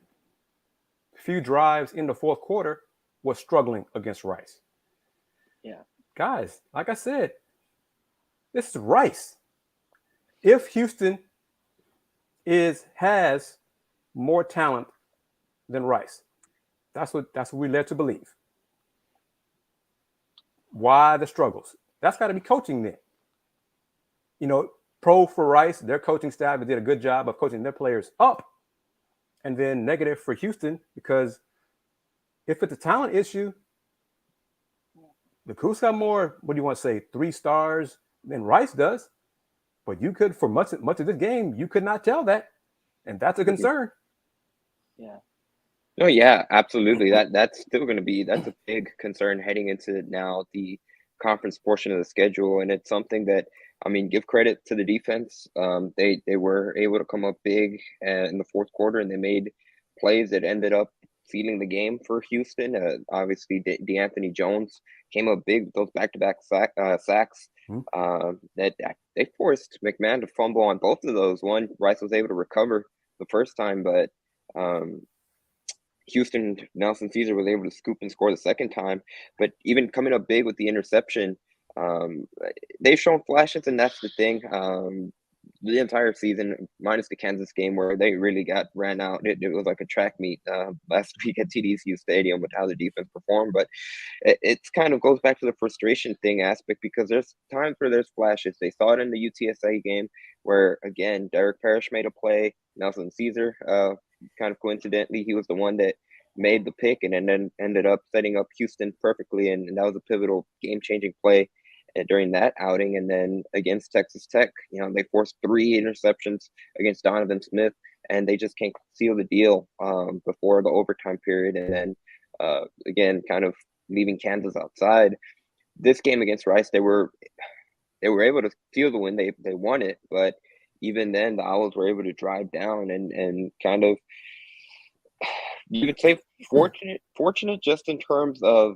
few drives in the fourth quarter, was struggling against Rice. Yeah, guys, like I said, this is Rice. If Houston has more talent than Rice, that's what we led to believe. Why the struggles? That's got to be coaching then. You know, pro for Rice, their coaching staff did a good job of coaching their players up, and then negative for Houston, because if it's a talent issue, the Coogs got more, what do you want to say, 3 stars than Rice does. But you could, for much of this game, you could not tell that. And that's a concern. Yeah. No, yeah, absolutely. That's still going to be, that's a big concern heading into now the conference portion of the schedule. And it's something that, I mean, give credit to the defense. They were able to come up big in the fourth quarter, and they made plays that ended up sealing the game for Houston. Obviously, DeAnthony Jones came up big with those back-to-back sacks. That they forced McMahon to fumble on both of those. One, Rice was able to recover the first time, but Houston, Nelson Caesar was able to scoop and score the second time. But even coming up big with the interception, they've shown flashes, and that's the thing. The entire season, minus the Kansas game where they really got ran out. It was like a track meet last week at TDCU Stadium with how the defense performed. But it's kind of goes back to the frustration thing aspect, because there's times where there's flashes. They saw it in the UTSA game where, again, Derek Parrish made a play. Nelson Caesar, kind of coincidentally, he was the one that made the pick and then ended up setting up Houston perfectly. And that was a pivotal game-changing play during that outing. And then against Texas Tech, you know, they forced 3 interceptions against Donovan Smith, and they just can't seal the deal before the overtime period. And then again, kind of leaving Kansas outside. This game against Rice, they were able to seal the win. They won it, but even then, the Owls were able to drive down and kind of, you could say, fortunate just in terms of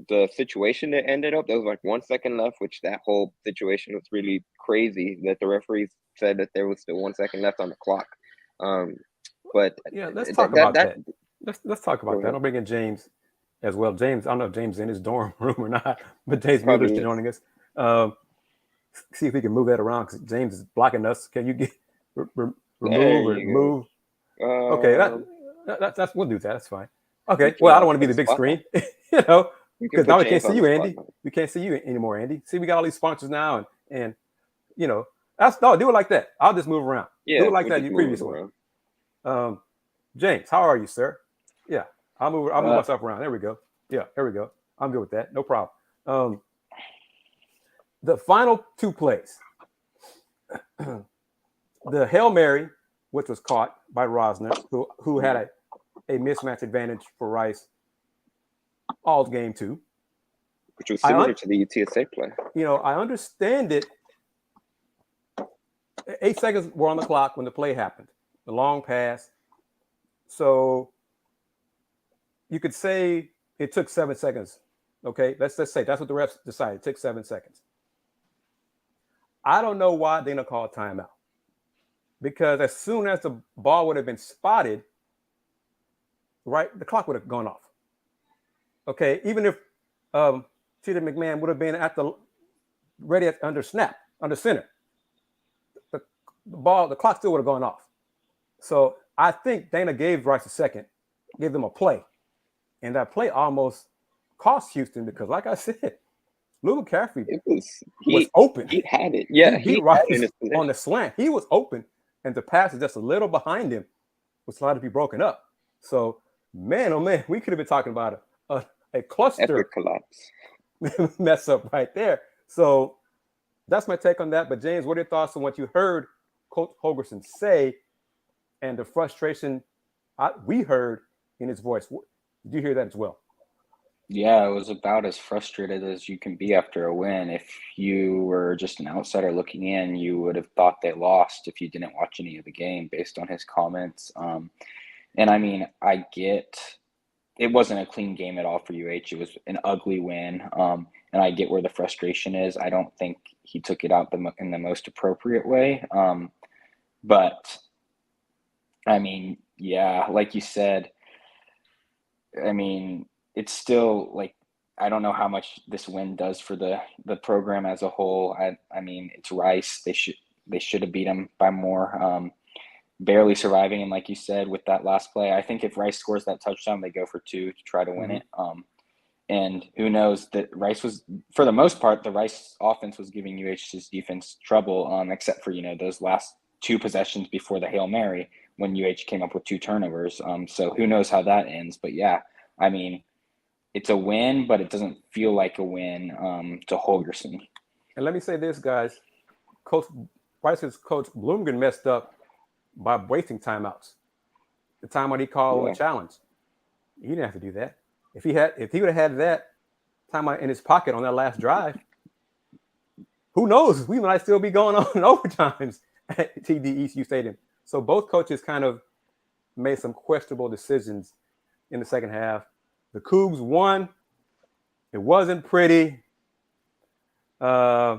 the situation that ended up. There was like 1 second left, which that whole situation was really crazy, that the referees said that there was still 1 second left on the clock. But yeah, let's talk about that. Let's talk about that. I'll bring in James as well. James, I don't know if James is in his dorm room or not, but James Miller's joining us. See if we can move that around, because James is blocking us. Can you get remove or move? Okay, that's we'll do that. That's fine. Okay. Well, I don't want to be the big screen, you know, because now we can't see you, Andy. We can't see you anymore, Andy. See, we got all these sponsors now, and you know, do it like that. I'll just move around. Yeah, do it like that. You previous one. James, how are you, sir? Yeah, I'll move myself around. There we go. Yeah, there we go. I'm good with that. No problem. The final 2 plays, the Hail Mary, which was caught by Rosner, who had a mismatch advantage for Rice all game 2. Which was similar to the UTSA play. You know, I understand it. 8 seconds were on the clock when the play happened, the long pass. So you could say it took 7 seconds. Okay, let's say that's what the refs decided. It took 7 seconds. I don't know why Dana called timeout, because as soon as the ball would have been spotted, right, the clock would have gone off. Okay, even if Cheetah McMahon would have been ready under center, the clock still would have gone off. So I think Dana gave Rice a second, gave them a play, and that play almost cost Houston, because, like I said, Lou McCaffrey was open. He had it. Yeah, he Rice on the slant. He was open. and the pass is just a little behind him, was allowed to be broken up. So, man, oh man, we could have been talking about a cluster Epic collapse. mess up right there. So that's my take on that. But James, what are your thoughts on what you heard Coach Holgorsen say and the frustration we heard in his voice? Did you hear that as well? Yeah, it was about as frustrated as you can be after a win. If you were just an outsider looking in, you would have thought they lost if you didn't watch any of the game based on his comments. And I mean, I get it wasn't a clean game at all for UH. It was an ugly win. And I get where the frustration is. I don't think he took it out in the most appropriate way. But I mean, yeah, like you said, I mean, it's still like, I don't know how much this win does for the program as a whole. I mean, it's Rice. They should have beat them by more. Barely surviving, and like you said, with that last play, I think if Rice scores that touchdown, they go for 2 to try to win it. And who knows, that Rice was, for the most part, the Rice offense was giving UH's defense trouble, except for, those last 2 possessions before the Hail Mary when UH came up with 2 turnovers. So who knows how that ends. But yeah, I mean, it's a win, but it doesn't feel like a win to Holgorsen. And let me say this, guys. Rice's coach Bloomgren messed up by wasting timeouts. The time when he called a challenge. He didn't have to do that. If he would have had that timeout in his pocket on that last drive, who knows? We might still be going on in overtimes at TD ECU Stadium. So both coaches kind of made some questionable decisions in the second half. The Coogs won. It wasn't pretty. I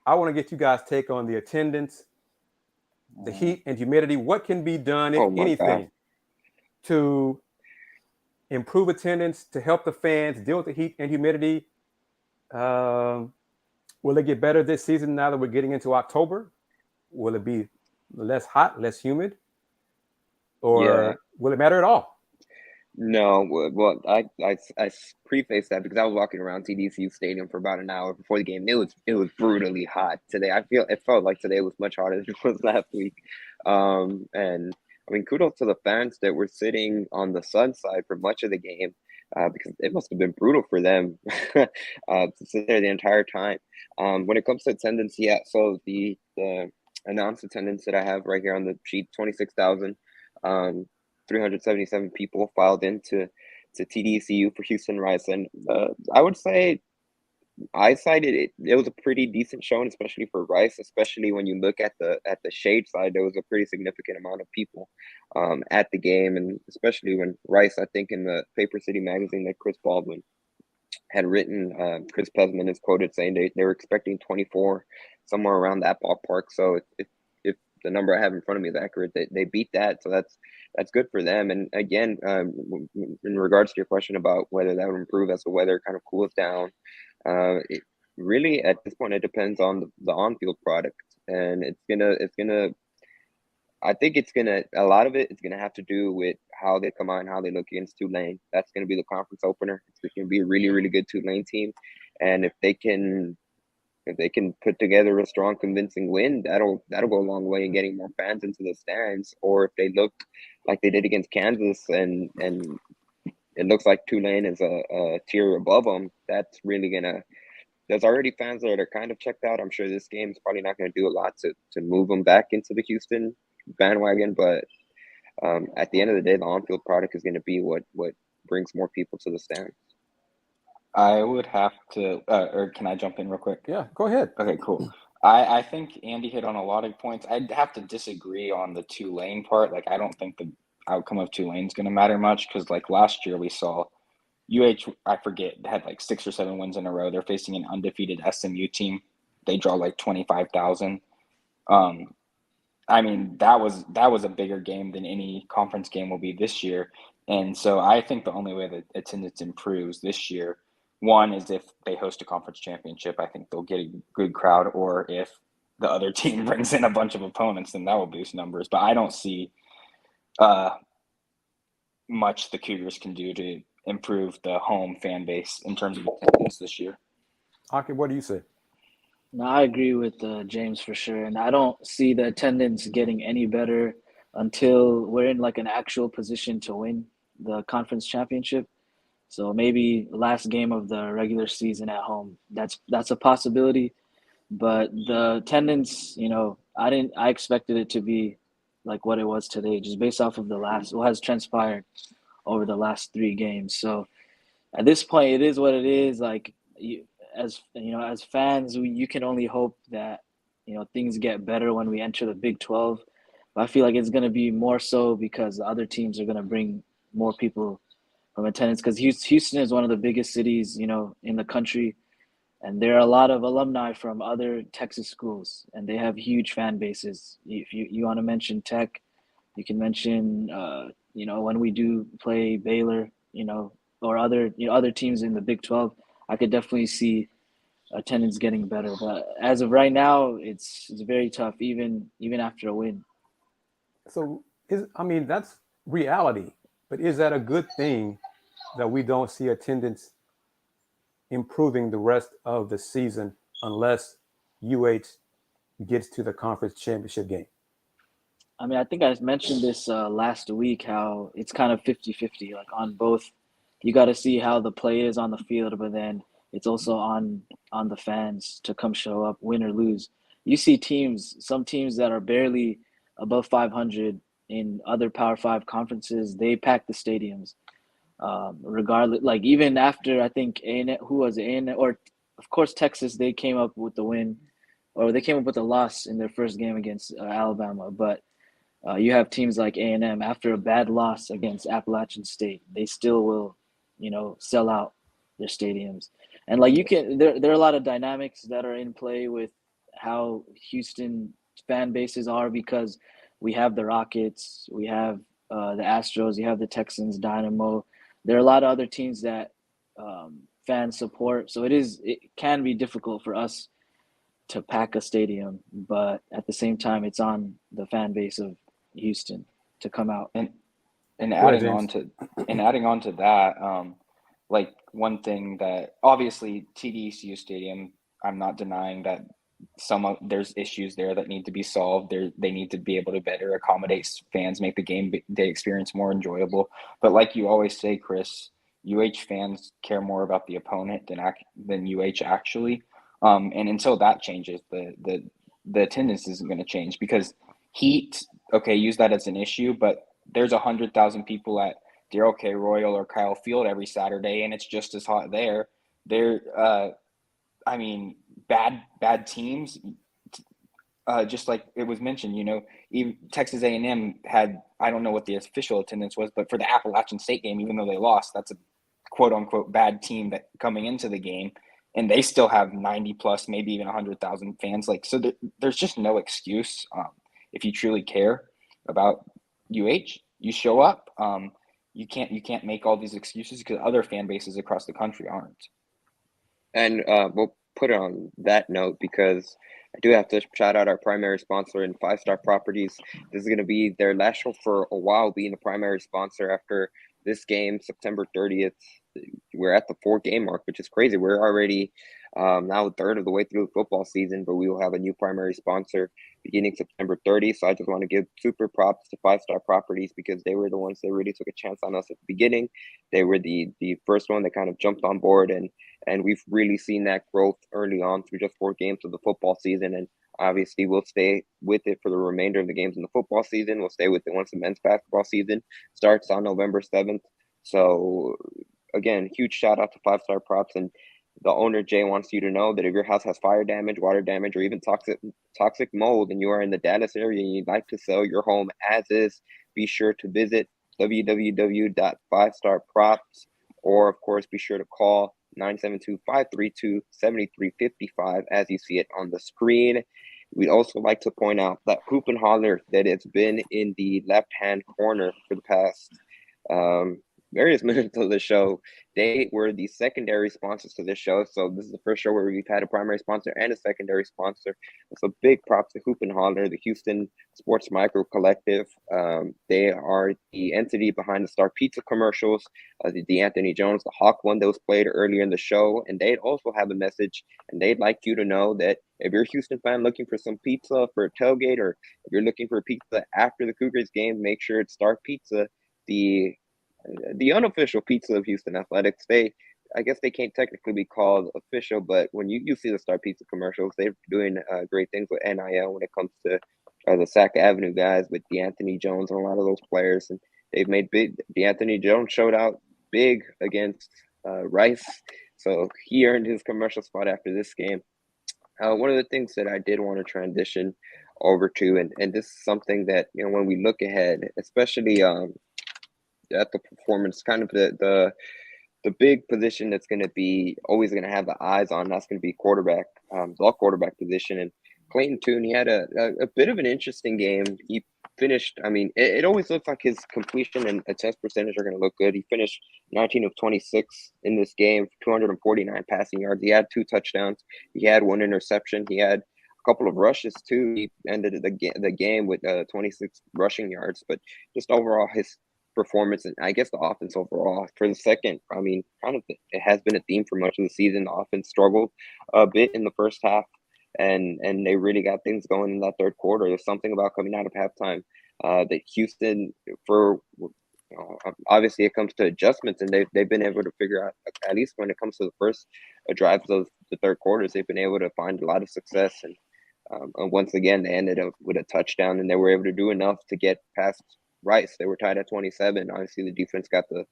want to get you guys' take on the attendance, the heat and humidity. What can be done, if anything, to improve attendance, to help the fans deal with the heat and humidity? Will it get better this season now that we're getting into October? Will it be less hot, less humid? Or will it matter at all? No, well, I preface that because I was walking around TDCU Stadium for about an hour before the game. It was brutally hot today. It felt like today was much hotter than it was last week. And I mean, kudos to the fans that were sitting on the sun side for much of the game, because it must have been brutal for them to sit there the entire time. When it comes to attendance, so the announced attendance that I have right here on the sheet, 26,000. 377 people filed into TDCU for Houston Rice, and I would say I cited it was a pretty decent showing, especially for Rice, especially when you look at the shade side. There was a pretty significant amount of people at the game, and especially when Rice, I think in the Paper City magazine that Chris Baldwin had written, Chris Pesman is quoted saying they were expecting 24, somewhere around that ballpark. So if the number I have in front of me is accurate, they beat that. So that's good for them. And again, in regards to your question about whether that would improve as the weather kind of cools down, it really at this point it depends on the on-field product, and I think a lot of it's gonna have to do with how they come out and how they look against Tulane. That's gonna be the conference opener. It's gonna be a really, really good Tulane team, and if they can put together a strong, convincing win, that'll go a long way in getting more fans into the stands. Or if they look like they did against Kansas and it looks like Tulane is a tier above them, that's really there's already fans that are kind of checked out. I'm sure this game is probably not gonna do a lot to move them back into the Houston bandwagon, but at the end of the day, the on-field product is gonna be what brings more people to the stands. I would have to, or can I jump in real quick? Yeah, go ahead. Okay, cool. I think Andy hit on a lot of points. I'd have to disagree on the Tulane part. Like, I don't think the outcome of Tulane is going to matter much, because like last year we saw I forget, had like 6 or 7 wins in a row. They're facing an undefeated SMU team. They draw like 25,000. I mean, that was a bigger game than any conference game will be this year. And so I think the only way that attendance improves this year, one, is if they host a conference championship. I think they'll get a good crowd, or if the other team brings in a bunch of opponents, then that will boost numbers. But I don't see much the Cougars can do to improve the home fan base in terms of attendance this year. Aqib, what do you say? No, I agree with James for sure, and I don't see the attendance getting any better until we're in like an actual position to win the conference championship. So maybe last game of the regular season at home. That's a possibility, but the attendance, I expected it to be like what it was today, just based off of what has transpired over the last 3 games. So at this point, it is what it is. Like as fans, you can only hope that things get better when we enter the Big 12. But I feel like it's going to be more so because the other teams are going to bring more people from attendance because Houston is one of the biggest cities in the country, and there are a lot of alumni from other Texas schools, and they have huge fan bases. If you want to mention Tech, you can mention when we do play Baylor, or other teams in the Big 12. I could definitely see attendance getting better, but as of right now, it's very tough, even after a win. So that's reality, but is that a good thing that we don't see attendance improving the rest of the season unless UH gets to the conference championship game? I mean, I think I mentioned this last week, how it's kind of 50-50, like on both. You got to see how the play is on the field, but then it's also on the fans to come show up, win or lose. You see some teams that are barely above 500 in other Power 5 conferences, they pack the stadiums. Regardless, like even after I think A&M, who was it? A&M, or of course Texas, they came up with the win, or they came up with a loss in their first game against Alabama. But you have teams like A&M after a bad loss against Appalachian State, they still will, sell out their stadiums. And like there are a lot of dynamics that are in play with how Houston fan bases are, because we have the Rockets, we have the Astros, you have the Texans, Dynamo. There are a lot of other teams that fans support. So it can be difficult for us to pack a stadium, but at the same time, it's on the fan base of Houston to come out. And adding on to that, like one thing that obviously TDECU Stadium, I'm not denying that there's issues there that need to be solved. They need to be able to better accommodate fans, make the game day experience more enjoyable. But like you always say, Chris, UH fans care more about the opponent than UH actually. And until that changes, the attendance isn't going to change, because heat, okay, use that as an issue, but there's 100,000 people at Darrell K. Royal or Kyle Field every Saturday, and it's just as hot there. Bad teams, just like it was mentioned, even Texas A&M had, I don't know what the official attendance was, but for the Appalachian State game, even though they lost, that's a quote unquote bad team that coming into the game, and they still have 90 plus, maybe even 100,000 fans. Like, so there's just no excuse. If you truly care about UH, you show up. You can't make all these excuses because other fan bases across the country aren't. And we'll put it on that note, because I do have to shout out our primary sponsor in 5 Star Properties. This is going to be their last show for a while, being the primary sponsor after this game, September 30th. We're at the 4-game mark, which is crazy. We're already now a third of the way through the football season, but we will have a new primary sponsor beginning September 30th. So I just want to give super props to 5 Star Properties, because they were the ones that really took a chance on us at the beginning. They were the first one that kind of jumped on board, and we've really seen that growth early on through just 4 games of the football season. And obviously we'll stay with it for the remainder of the games in the football season. We'll stay with it once the men's basketball season starts on November 7th. So again, huge shout out to 5 Star Props. And the owner, Jay, wants you to know that if your house has fire damage, water damage, or even toxic mold, and you are in the Dallas area and you'd like to sell your home as is, be sure to visit www.5starprops, or of course, be sure to call 972-532-7355 as you see it on the screen. We'd also like to point out that Hoop and Holler, that it's been in the left-hand corner for the past various minutes of the show. They were the secondary sponsors to this show. So this is the first show where we've had a primary sponsor and a secondary sponsor. So big props to Hoop and Holler, the Houston Sports Micro Collective. They are the entity behind the Star Pizza commercials, the Anthony Jones, the Hawk one that was played earlier in the show. And they also have a message, and they'd like you to know that if you're a Houston fan looking for some pizza for a tailgate, or if you're looking for pizza after the Cougars game, make sure it's Star Pizza, the unofficial pizza of Houston Athletics. I guess they can't technically be called official, but when you see the Star Pizza commercials, they're doing great things with NIL when it comes to the Sac Avenue guys with DeAnthony Jones and a lot of those players. And they've made big. DeAnthony Jones showed out big against Rice, so he earned his commercial spot after this game. One of the things that I did want to transition over to, and this is something that, when we look ahead, especially at the performance, kind of the big position that's going to be always going to have the eyes on, that's going to be quarterback, the quarterback position. And Clayton Tune, he had a bit of an interesting game. He finished, it always looks like his completion and attempts percentage are going to look good. He finished 19 of 26 in this game, 249 passing yards. He had 2 touchdowns. He had 1 interception. He had a couple of rushes too. He ended the game with 26 rushing yards. But just overall, his performance, and I guess the offense overall for the second, it has been a theme for much of the season. The offense struggled a bit in the first half, and they really got things going in that third quarter. There's something about coming out of halftime that Houston, obviously it comes to adjustments, and they've been able to figure out, at least when it comes to the first drives of the third quarters, they've been able to find a lot of success. And once again, they ended up with a touchdown, and they were able to do enough to get past Rice. They were tied at 27. Obviously, the defense got the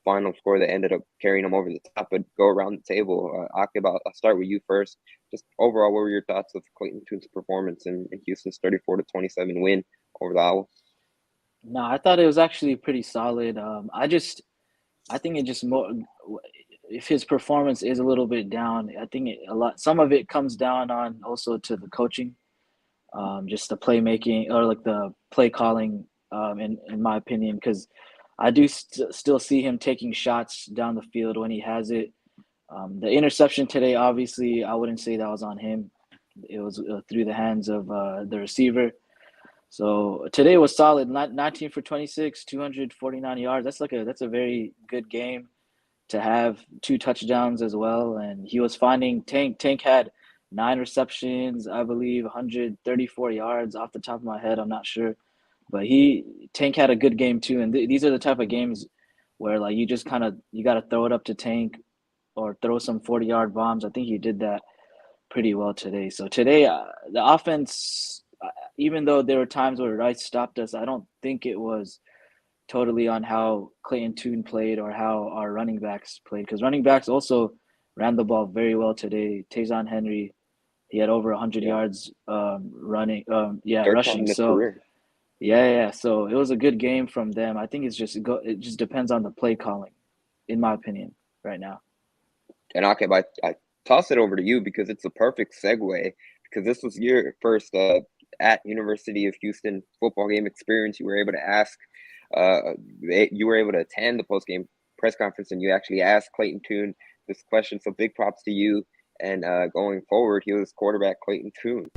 final score that ended up carrying them over the top. But go around the table. Aqib, I'll start with you first. Just overall, what were your thoughts of Clayton Tune's performance in Houston's 34-27 win over the Owls? No, I thought it was actually pretty solid. I think it just more, if his performance is a little bit down, I think some of it comes down on also to the coaching, just the playmaking or like the play calling. In my opinion, because I do still see him taking shots down the field when he has it. The interception today, obviously, I wouldn't say that was on him. It was through the hands of the receiver. So today was solid. 19 for 26, 249 yards. That's a very good game to have 2 touchdowns as well. And he was finding Tank. Tank had 9 receptions, I believe, 134 yards off the top of my head. I'm not sure. But Tank had a good game too, and these are the type of games where like you just you got to throw it up to Tank or throw some 40-yard bombs. I think he did that pretty well today. So today, the offense, even though there were times where Rice stopped us, I don't think it was totally on how Clayton Tune played or how our running backs played, because running backs also ran the ball very well today. Tayzon Henry, he had over 100 yards rushing. So. Career. Yeah. So it was a good game from them. I think it just depends on the play calling, in my opinion, right now. And Aqib, I toss it over to you because it's a perfect segue, because this was your first at University of Houston football game experience. You were able to ask, you were able to attend the post-game press conference, and you actually asked Clayton Tune this question. So big props to you. And going forward, he was quarterback Clayton Tune.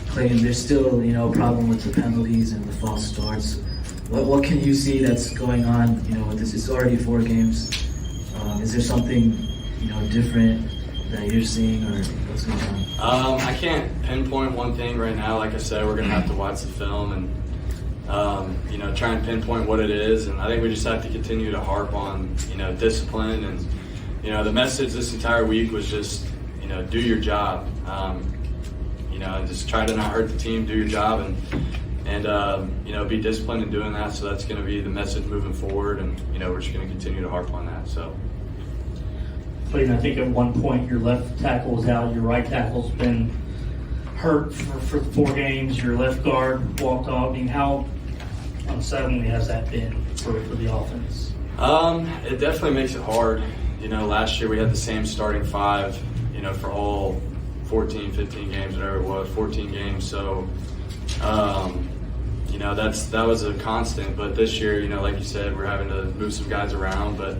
Clayton, there's still, a problem with the penalties and the false starts. What can you see that's going on, with this? It's already 4 games. Is there something, different that you're seeing, or what's going on? I can't pinpoint one thing right now. Like I said, we're going to have to watch the film and, try and pinpoint what it is. And I think we just have to continue to harp on, discipline. And, the message this entire week was just, do your job. And just try to not hurt the team, do your job, and be disciplined in doing that. So that's going to be the message moving forward, and we're just going to continue to harp on that. So, Clayton, I think at one point your left tackle was out, your right tackle's been hurt for 4 games, your left guard walked off. How unsettling has that been for the offense? It definitely makes it hard. Last year we had the same starting 5, for all 14, 15 games, whatever it was, 14 games. So, that was a constant. But this year, like you said, we're having to move some guys around. But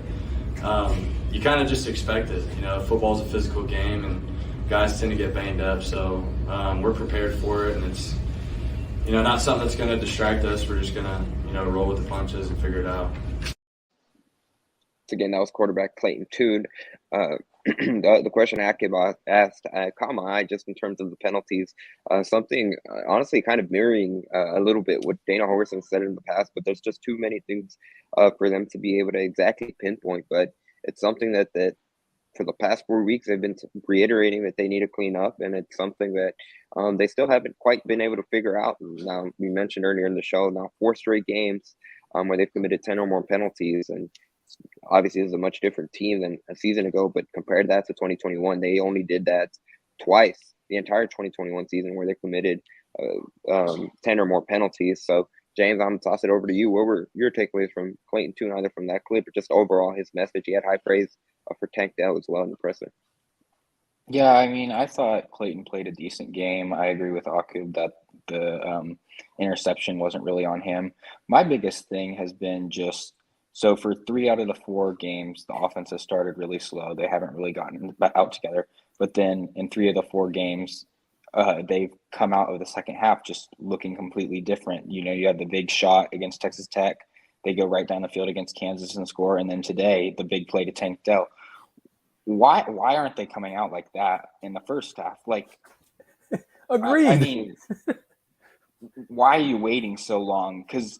you kind of just expect it. Football's a physical game, and guys tend to get banged up. So we're prepared for it, and it's, not something that's going to distract us. We're just going to, roll with the punches and figure it out. Again, that was quarterback Clayton Tune. the question Aqib asked caught my eye just in terms of the penalties. Something honestly kind of mirroring a little bit what Dana Holgorsen said in the past, but there's just too many things for them to be able to exactly pinpoint. But it's something that for the past 4 weeks they've been reiterating that they need to clean up, and it's something that they still haven't quite been able to figure out. Now, we mentioned earlier in the show, now 4 straight games where they've committed 10 or more penalties, and obviously this is a much different team than a season ago, but compared that to 2021, they only did that twice the entire 2021 season where they committed 10 or more penalties. So James, I'm gonna toss it over to you. What were your takeaways from Clayton Tune, either from that clip or just overall his message? He had high praise for Tank Dell as well in the presser. Yeah, I mean, I thought Clayton played a decent game. I agree with Aqib that the interception wasn't really on him. My biggest thing has been just, so for 3 out of the 4 games, the offense has started really slow. They haven't really gotten out together. But then in 3 of the 4 games, they've come out of the second half just looking completely different. You know, you had the big shot against Texas Tech. They go right down the field against Kansas and score. And then today, the big play to Tank Dell. Why aren't they coming out like that in the first half? Like, agreed. I mean, why are you waiting so long? Because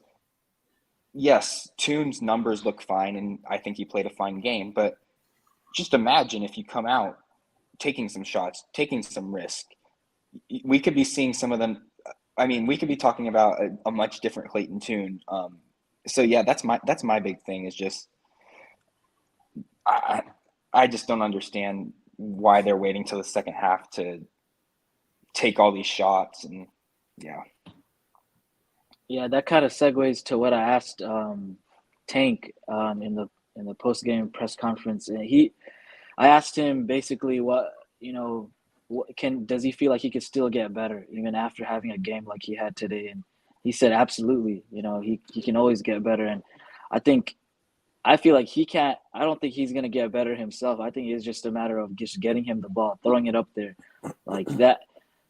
yes, Tune's numbers look fine, and I think he played a fine game. But just imagine if you come out taking some shots, taking some risk. We could be seeing some of them. I mean, we could be talking about a much different Clayton Tune. So yeah, that's my big thing. Is just I just don't understand why they're waiting till the second half to take all these shots, and yeah. Yeah, that kind of segues to what I asked Tank in the post game press conference. And I asked him basically what does he feel like he could still get better even after having a game like he had today? And he said absolutely. You know, he can always get better, and I feel like he can't. I don't think he's gonna get better himself. I think it's just a matter of just getting him the ball, throwing it up there, like that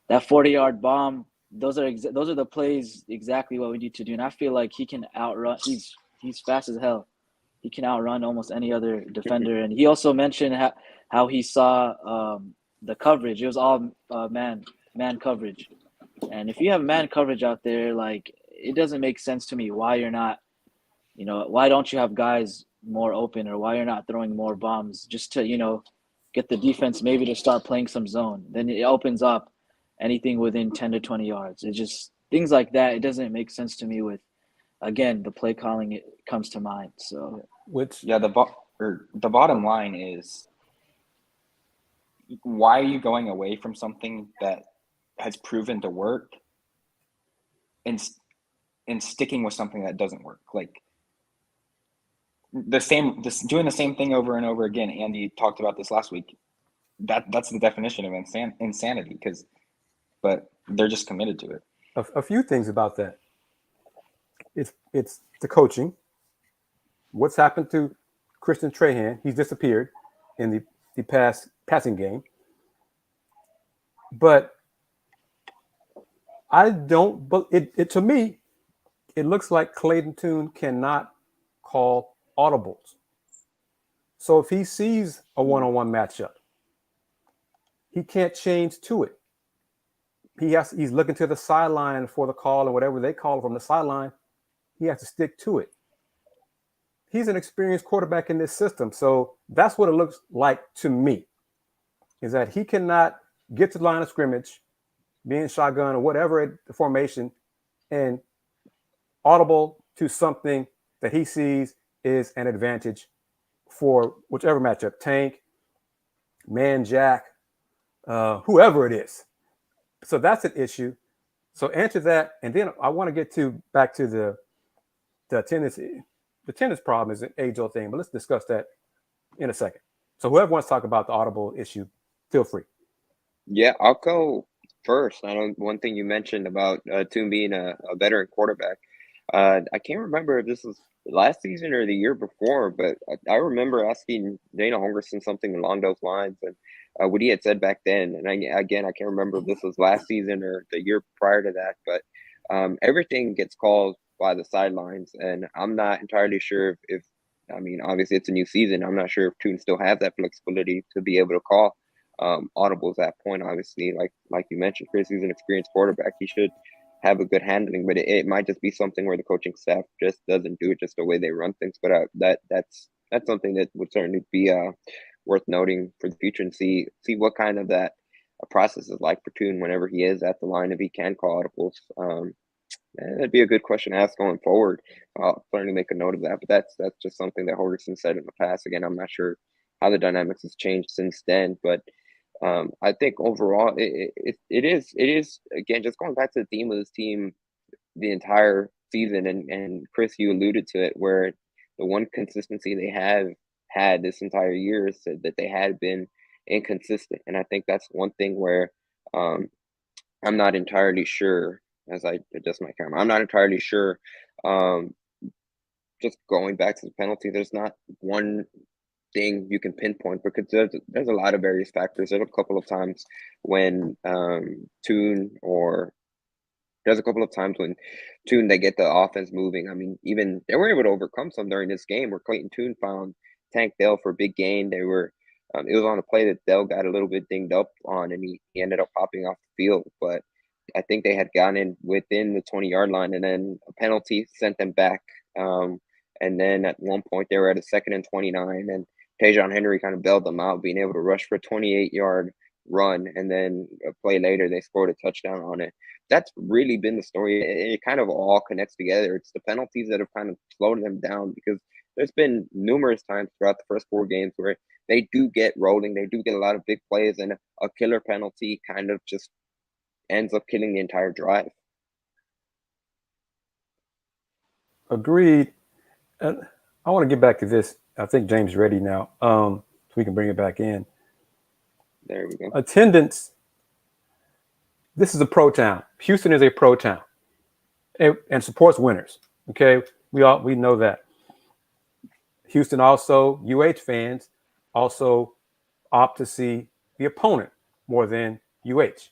40-yard bomb. Those are the plays exactly what we need to do. And I feel like he can outrun. He's fast as hell. He can outrun almost any other defender. And he also mentioned how he saw the coverage. It was all man coverage. And if you have man coverage out there, like, it doesn't make sense to me why you're not. You know, why don't you have guys more open, or why you're not throwing more bombs just to, get the defense maybe to start playing some zone. Then it opens up anything within 10 to 20 yards. It just, things like that, it doesn't make sense to me with, again, the play calling, it comes to mind. So, the bottom line is, why are you going away from something that has proven to work and sticking with something that doesn't work? Like, doing the same thing over and over again. Andy talked about this last week. That's the definition of insanity. But they're just committed to it. A few things about that. It's the coaching. What's happened to Christian Trahan? He's disappeared in the passing game. But I don't. But it to me, it looks like Clayton Tune cannot call audibles. So if he sees a one-on-one matchup, he can't change to it. He's looking to the sideline for the call, or whatever they call it from the sideline. He has to stick to it. He's an experienced quarterback in this system. So that's what it looks like to me, is that he cannot get to the line of scrimmage, being shotgun or whatever the formation, and audible to something that he sees is an advantage for whichever matchup, Tank, man, Jack, whoever it is. So that's an issue. So answer that, and then I want to get back to the tennis. The tennis problem is an age-old thing, but let's discuss that in a second. So whoever wants to talk about the audible issue, feel free. Yeah, I'll go first. I know one thing you mentioned about Tune being a veteran quarterback. I can't remember if this was last season or the year before, but I remember asking Dana Holgorsen something along those lines, and what he had said back then. And I can't remember if this was last season or the year prior to that, but everything gets called by the sidelines, and I'm not entirely sure if I mean, obviously it's a new season. I'm not sure if Toon still has that flexibility to be able to call audibles at that point. Obviously, like you mentioned, Chris, he's an experienced quarterback. He should have a good handling, but it might just be something where the coaching staff just doesn't do it, just the way they run things. But that's something that would certainly be worth noting for the future, and see what kind of that process is like for Toon whenever he is at the line, if he can call audibles. That'd be a good question to ask going forward. I'll certainly make a note of that. But that's just something that Holgorsen said in the past. Again, I'm not sure how the dynamics has changed since then, but I think overall it is again, just going back to the theme of this team the entire season, and Chris, you alluded to it, where the one consistency they have had this entire year is that they had been inconsistent, and I think that's one thing where I'm not entirely sure. As I adjust my camera, I'm not entirely sure. Just going back to the penalty, there's not one thing you can pinpoint, because there's a lot of various factors. There's a couple of times when Toon they get the offense moving. I mean, even they were able to overcome some during this game where Clayton Toon found Tank Dell for a big gain. They were it was on a play that Dell got a little bit dinged up on, and he ended up popping off the field, but I think they had gotten in within the 20-yard line, and then a penalty sent them back. And then at one point they were at a 2nd and 29, and Tajon Henry kind of bailed them out, being able to rush for a 28-yard run, and then a play later they scored a touchdown on it. That's really been the story. It kind of all connects together. It's the penalties that have kind of slowed them down, because there's been numerous times throughout the first 4 games where they do get rolling. They do get a lot of big plays, and a killer penalty kind of just ends up killing the entire drive. Agreed. And I want to get back to this. I think James is ready now, so we can bring it back in. There we go. Attendance. This is a pro town. Houston is a pro town, and supports winners. Okay, we know that. Houston also, UH fans also opt to see the opponent more than UH.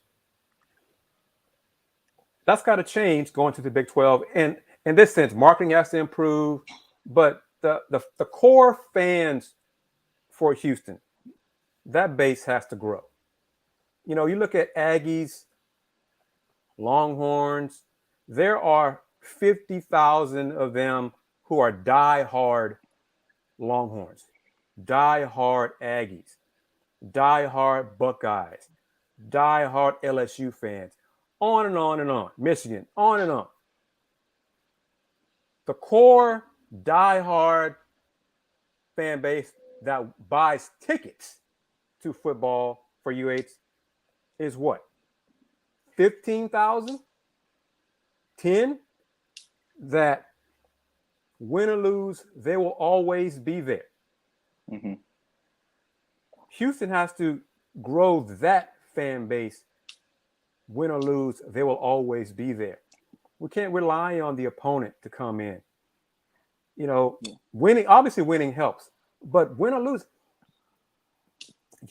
That's got to change going to the Big 12. And in this sense, marketing has to improve, but the core fans for Houston, that base has to grow. You know, you look at Aggies, Longhorns, there are 50,000 of them who are die-hard Longhorns, die-hard Aggies, die-hard Buckeyes, die-hard LSU fans. On and on and on. Michigan, on and on. The core diehard fan base that buys tickets to football for UH is what? 15,000? 10? That win or lose, they will always be there. Mm-hmm. Houston has to grow that fan base. Win or lose, they will always be there. We can't rely on the opponent to come in. You know, winning helps, but win or lose,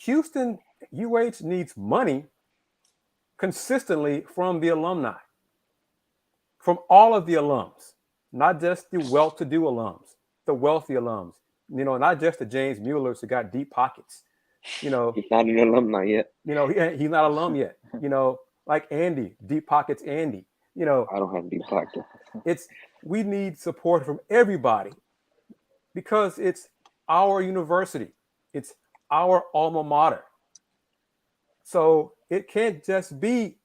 Houston UH needs money consistently from the alumni, from all of the alums, not just the well-to-do alums, the wealthy alums. You know, not just the James Muellers who got deep pockets. You know, he's not an alumni yet. You know, he's not an alum yet. You know. Like Andy, deep pockets Andy. You know, I don't have deep pockets. We need support from everybody, because it's our university. It's our alma mater. So it can't just be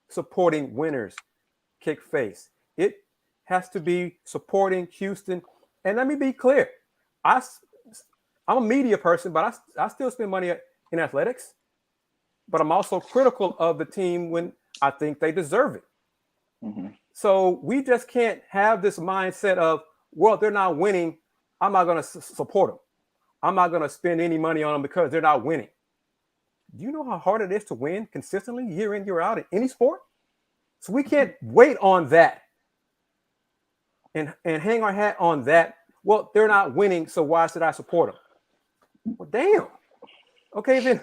supporting winners, kick face. It has to be supporting Houston. And let me be clear. I'm a media person, but I still spend money in athletics. But I'm also critical of the team when I think they deserve it. Mm-hmm. So we just can't have this mindset of, well, they're not winning, I'm not going to support them. I'm not going to spend any money on them because they're not winning. Do you know how hard it is to win consistently year in, year out in any sport? So we can't wait on that and hang our hat on that. Well, they're not winning, so why should I support them? Well, damn. Okay, then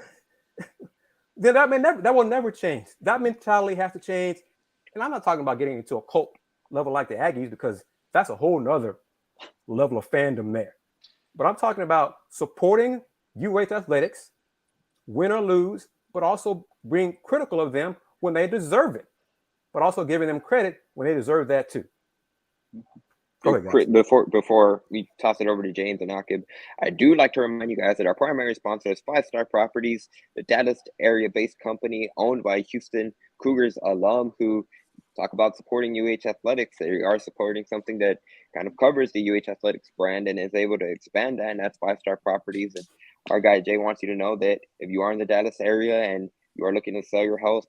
that will never change. That mentality has to change. And I'm not talking about getting into a cult level like the Aggies, because that's a whole nother level of fandom there. But I'm talking about supporting UH athletics, win or lose, but also being critical of them when they deserve it, but also giving them credit when they deserve that too. Go ahead, guys. Before we toss it over to James and Aqib, I do like to remind you guys that our primary sponsor is 5 Star Properties, the Dallas area-based company owned by Houston Cougars alum who talk about supporting UH athletics. They are supporting something that kind of covers the UH athletics brand and is able to expand that, and that's 5 Star Properties. And our guy Jay wants you to know that if you are in the Dallas area and you are looking to sell your house,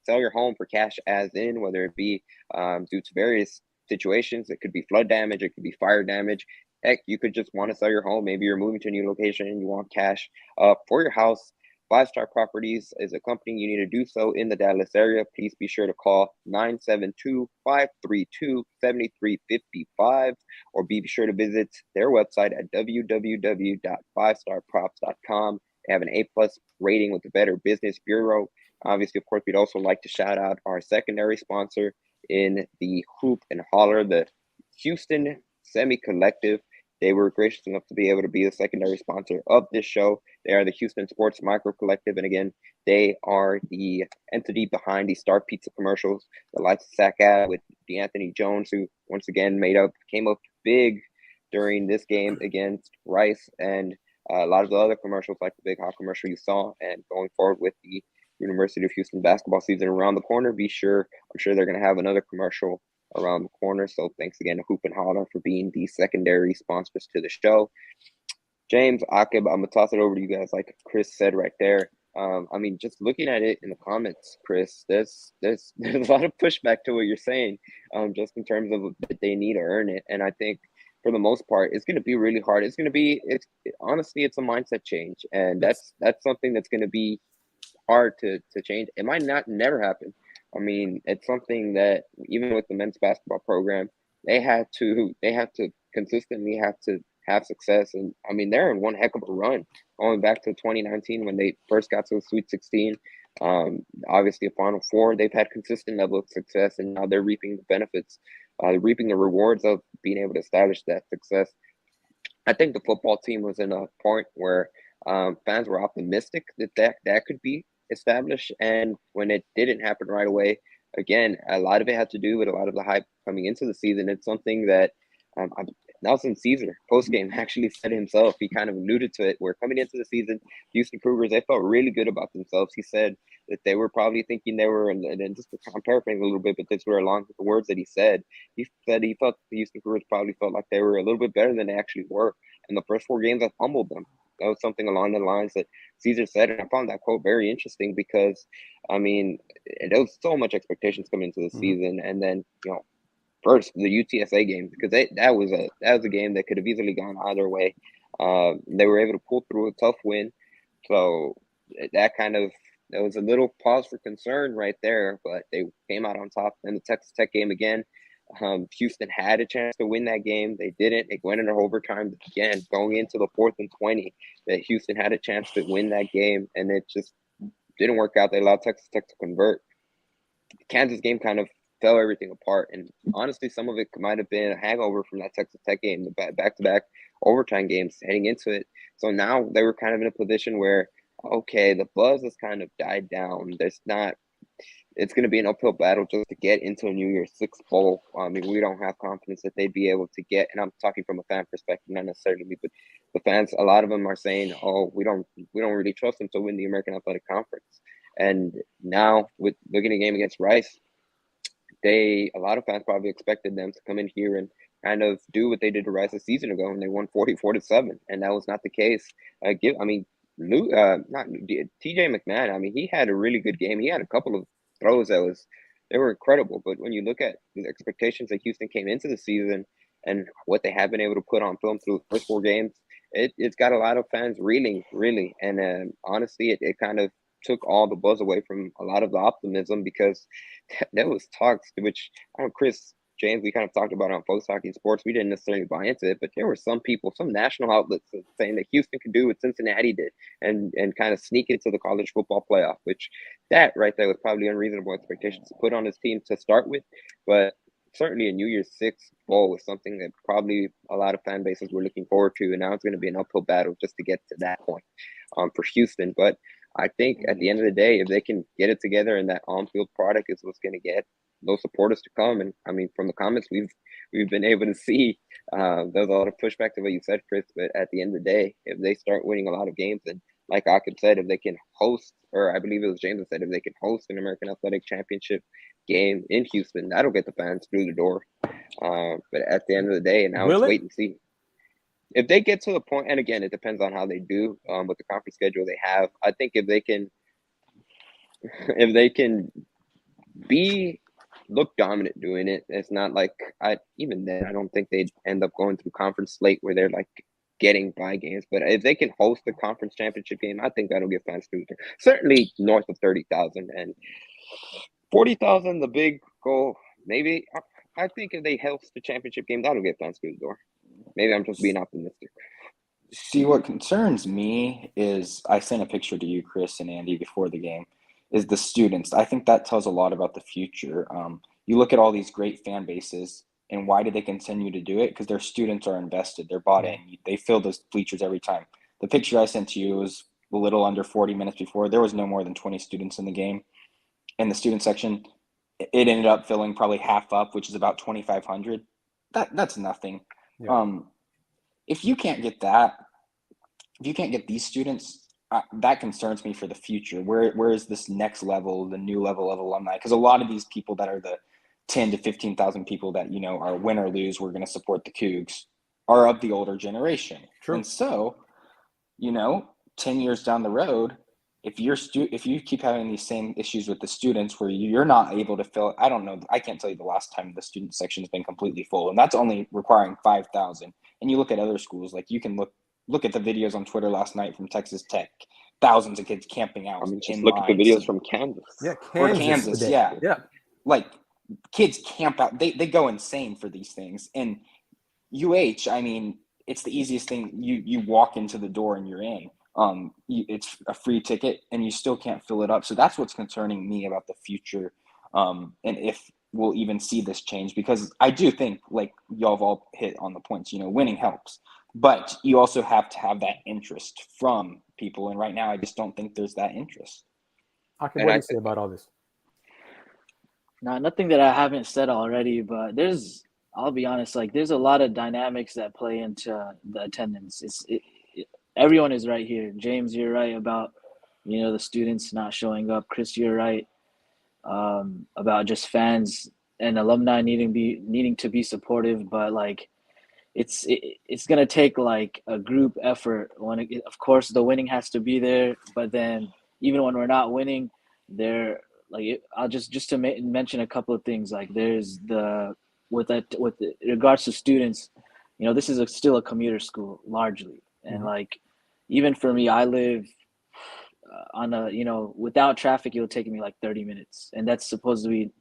sell your home for cash as in, whether it be due to various situations. It could be flood damage, it could be fire damage. Heck, you could just want to sell your home. Maybe you're moving to a new location and you want cash for your house. 5 Star Properties is a company. You need to do so in the Dallas area. Please be sure to call 972-532-7355 or be sure to visit their website at www.5starprops.com. They have an A+ rating with the Better Business Bureau. Obviously, of course, we'd also like to shout out our secondary sponsor in the Hoop and Holler, the Houston Semi-Collective. They were gracious enough to be able to be the secondary sponsor of this show. They are the Houston Sports Micro Collective, and again, they are the entity behind the Star Pizza commercials, the Lights of Sac ad with DeAnthony Jones, who once again came up big during this game against Rice, and a lot of the other commercials like the Big Hot commercial you saw, and going forward with the University of Houston basketball season around the corner. I'm sure they're going to have another commercial around the corner. So thanks again to Hoop and Holler for being the secondary sponsors to the show. James, Aqib, I'm going to toss it over to you guys. Like Chris said right there. I mean, just looking at it in the comments, Chris, there's a lot of pushback to what you're saying, just in terms of that they need to earn it. And I think for the most part, it's going to be really hard. Honestly, it's a mindset change. And that's something that's going to be hard to change. It might never happen. I mean, it's something that even with the men's basketball program, they have to consistently have success. And I mean, they're in one heck of a run going back to 2019 when they first got to the Sweet 16. Obviously a Final Four. They've had consistent level of success, and now they're reaping the benefits, reaping the rewards of being able to establish that success. I think the football team was in a point where fans were optimistic that could be established, and when it didn't happen right away, again, a lot of it had to do with a lot of the hype coming into the season. It's something that Nelson Caesar postgame actually said himself. He kind of alluded to it, where coming into the season, Houston Cougars, they felt really good about themselves. He said that they were probably thinking they were, and just I'm paraphrasing a little bit, but this were along with the words that he said. He said he felt the Houston Cougars probably felt like they were a little bit better than they actually were, and the first 4 games have humbled them. That was something along the lines that Caesar said, and I found that quote very interesting because, I mean, there was so much expectations coming into the season, and then first the UTSA game, because that was a game that could have easily gone either way. They were able to pull through a tough win, so that was a little pause for concern right there, but they came out on top. In the Texas Tech game again, Houston had a chance to win that game. They didn't. It went into overtime again, going into the 4th and 20. That Houston had a chance to win that game, and it just didn't work out. They allowed Texas Tech to convert. The Kansas game kind of fell everything apart, and honestly, some of it might have been a hangover from that Texas Tech game, the back-to-back overtime games heading into it. So now they were kind of in a position where, okay, the buzz has kind of died down. It's going to be an uphill battle just to get into a New Year's Six bowl. I mean, we don't have confidence that they'd be able to get, and I'm talking from a fan perspective, not necessarily me, but the fans, a lot of them are saying, oh, we don't really trust them to win the American Athletic Conference. And now with looking at a game against Rice, a lot of fans probably expected them to come in here and kind of do what they did to Rice a season ago, and they won 44-7, and that was not the case. TJ McMahon, I mean, he had a really good game. He had a couple of throws they were incredible, but when you look at the expectations that Houston came into the season and what they have been able to put on film through the first 4 games, it's got a lot of fans reeling, really, and honestly, it kind of took all the buzz away from a lot of the optimism, because there was talks, which Chris, James, we kind of talked about on Post Hockey Sports. We didn't necessarily buy into it, but there were some people, some national outlets saying that Houston could do what Cincinnati did and kind of sneak into the college football playoff, which that right there was probably unreasonable expectations to put on his team to start with. But certainly a New Year's Six bowl was something that probably a lot of fan bases were looking forward to, and now it's going to be an uphill battle just to get to that point for Houston. But I think at the end of the day, if they can get it together and that on-field product is what's going to get those supporters to come, and I mean, from the comments we've been able to see, there's a lot of pushback to what you said, Chris. But at the end of the day, if they start winning a lot of games, and like Aqib said, if they can host, or I believe it was James that said, if they can host an American Athletic Championship game in Houston, that'll get the fans through the door. But at the end of the day, now it's wait and see. If they get to the point, and again, it depends on how they do with the conference schedule they have. I think if they can look dominant doing it, it's not like even then I don't think they'd end up going through conference slate where they're like getting bye games. But if they can host the conference championship game, I think that'll get fans through there. Certainly north of 30,000 and 40,000, the big goal. Maybe I think if they host the championship game, that'll get fans through the door. Maybe I'm just being optimistic. See, what concerns me is I sent a picture to you, Chris and Andy, before the game, is the students. I think that tells a lot about the future. You look at all these great fan bases, and why do they continue to do it? Because their students are invested. They're bought in. They fill those bleachers every time. The picture I sent to you was a little under 40 minutes before. There was no more than 20 students in the game. In the student section, it ended up filling probably half up, which is about 2,500. That's nothing. Yeah. If you can't get that, if you can't get these students, that concerns me for the future. Where is this next level, the new level of alumni? Because a lot of these people that are the 10 to 15,000 people that, you know, are win or lose, we're going to support the Coogs, are of the older generation. True. And so, you know, 10 years down the road, if you keep having these same issues with the students where you're not able to fill, I don't know, I can't tell you the last time the student section has been completely full, and that's only requiring 5,000. And you look at other schools, like you can look at the videos on Twitter last night from Texas Tech, thousands of kids camping out. I mean, just look at the videos from Kansas. Yeah, Kansas, yeah. Like kids camp out, they go insane for these things. And UH, I mean, it's the easiest thing. You walk into the door and you're in. It's a free ticket and you still can't fill it up. So that's what's concerning me about the future. And if we'll even see this change, because I do think, like y'all have all hit on the points, you know, winning helps, but you also have to have that interest from people. And right now, I just don't think there's that interest. What do you say about all this? Nothing that I haven't said already, but I'll be honest, like there's a lot of dynamics that play into the attendance. Everyone is right here. James, you're right about, you know, the students not showing up. Chris, you're right about just fans and alumni needing to be supportive. But like, it's gonna take like a group effort. Of course, the winning has to be there, but then even when we're not winning, I'll just to mention a couple of things. Like there's with regards to students, you know, this is still a commuter school largely, and like. Even for me, I live on a, you know, without traffic, it'll take me like 30 minutes. And that's supposedly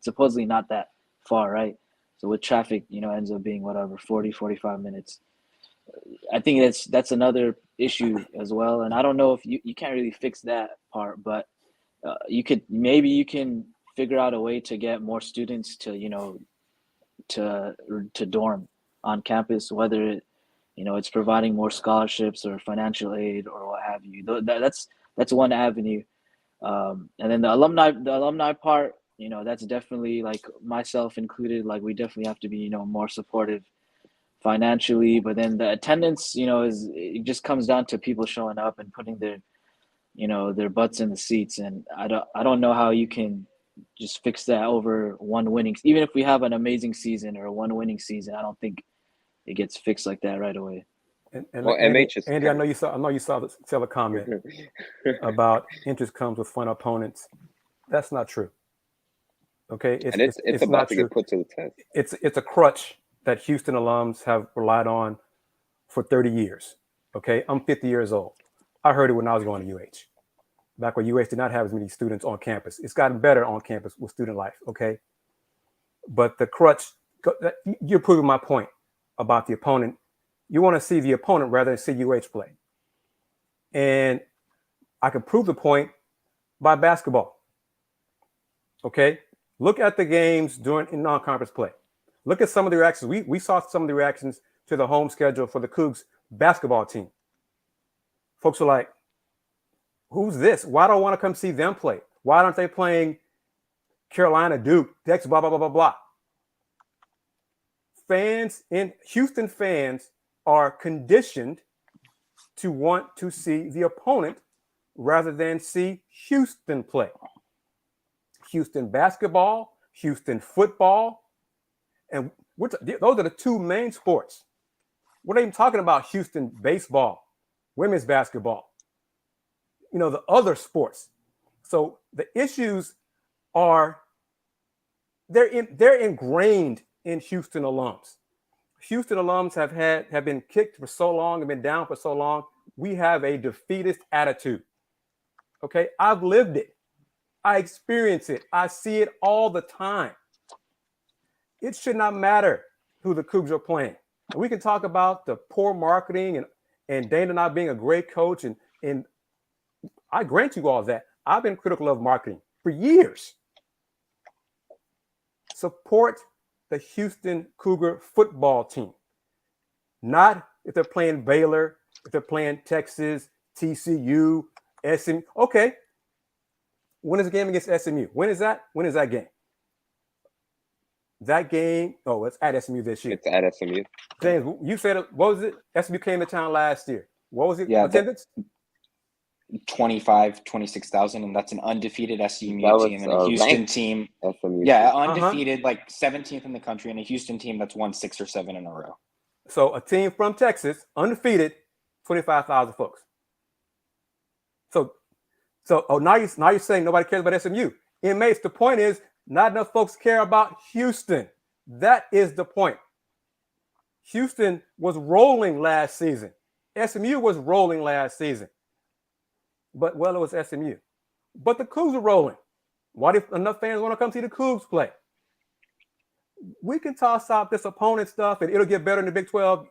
not that far, right? So with traffic, you know, ends up being whatever, 40, 45 minutes. I think that's another issue as well. And I don't know if you can't really fix that part, but you can figure out a way to get more students to, you know, to dorm on campus, whether it's providing more scholarships or financial aid or what have you. That's one avenue. And then the alumni part, you know, that's definitely, like myself included, like we definitely have to be, you know, more supportive financially. But then the attendance, you know, it just comes down to people showing up and putting their butts in the seats. And I don't know how you can just fix that over one winning. Even if we have an amazing season or one winning season, I don't think it gets fixed like that right away. And Andy, I know you saw the comment about interest comes with fun opponents. That's not true. Okay, it's about not to true. Get put to the test. It's a crutch that Houston alums have relied on for 30 years. Okay, I'm 50 years old. I heard it when I was going to UH. Back when UH did not have as many students on campus. It's gotten better on campus with student life. Okay, but the crutch, you're proving my point about the opponent. You want to see the opponent rather than see UH play. And I can prove the point by basketball. Okay? Look at the games in non-conference play. Look at some of the reactions. We saw some of the reactions to the home schedule for the Cougs basketball team. Folks are like, who's this? Why don't I want to come see them play? Why aren't they playing Carolina, Duke, Texas, blah, blah, blah, blah, blah. Houston fans are conditioned to want to see the opponent rather than see Houston play. Houston basketball, Houston football, and those are the two main sports. We're not even talking about Houston baseball, women's basketball, the other sports. So the issues are they're ingrained in Houston alums. Houston alums have been kicked for so long and been down for so long. We have a defeatist attitude. Okay, I've lived it. I experience it. I see it all the time. It should not matter who the Cougs are playing. And we can talk about the poor marketing and Dana not being a great coach. And I grant you all that. I've been critical of marketing for years. Support the Houston Cougar football team. Not if they're playing Baylor, if they're playing Texas, TCU, SMU. Okay. When is the game against SMU? When is that? When is that game? That game, it's at SMU this year. It's at SMU. James, you said, what was it? SMU came to town last year. What was it? Yeah, attendance? 26,000, and that's an undefeated SMU team and a Houston team. SMU yeah, undefeated, like 17th in the country, and a Houston team that's won 6 or 7 in a row. So a team from Texas, undefeated, 25,000 folks. So now you're saying nobody cares about SMU. Inmates, the point is not enough folks care about Houston. That is the point. Houston was rolling last season. SMU was rolling last season. But, it was SMU. But the Cougs are rolling. What if enough fans want to come see the Cougs play? We can toss out this opponent stuff and it'll get better in the Big 12.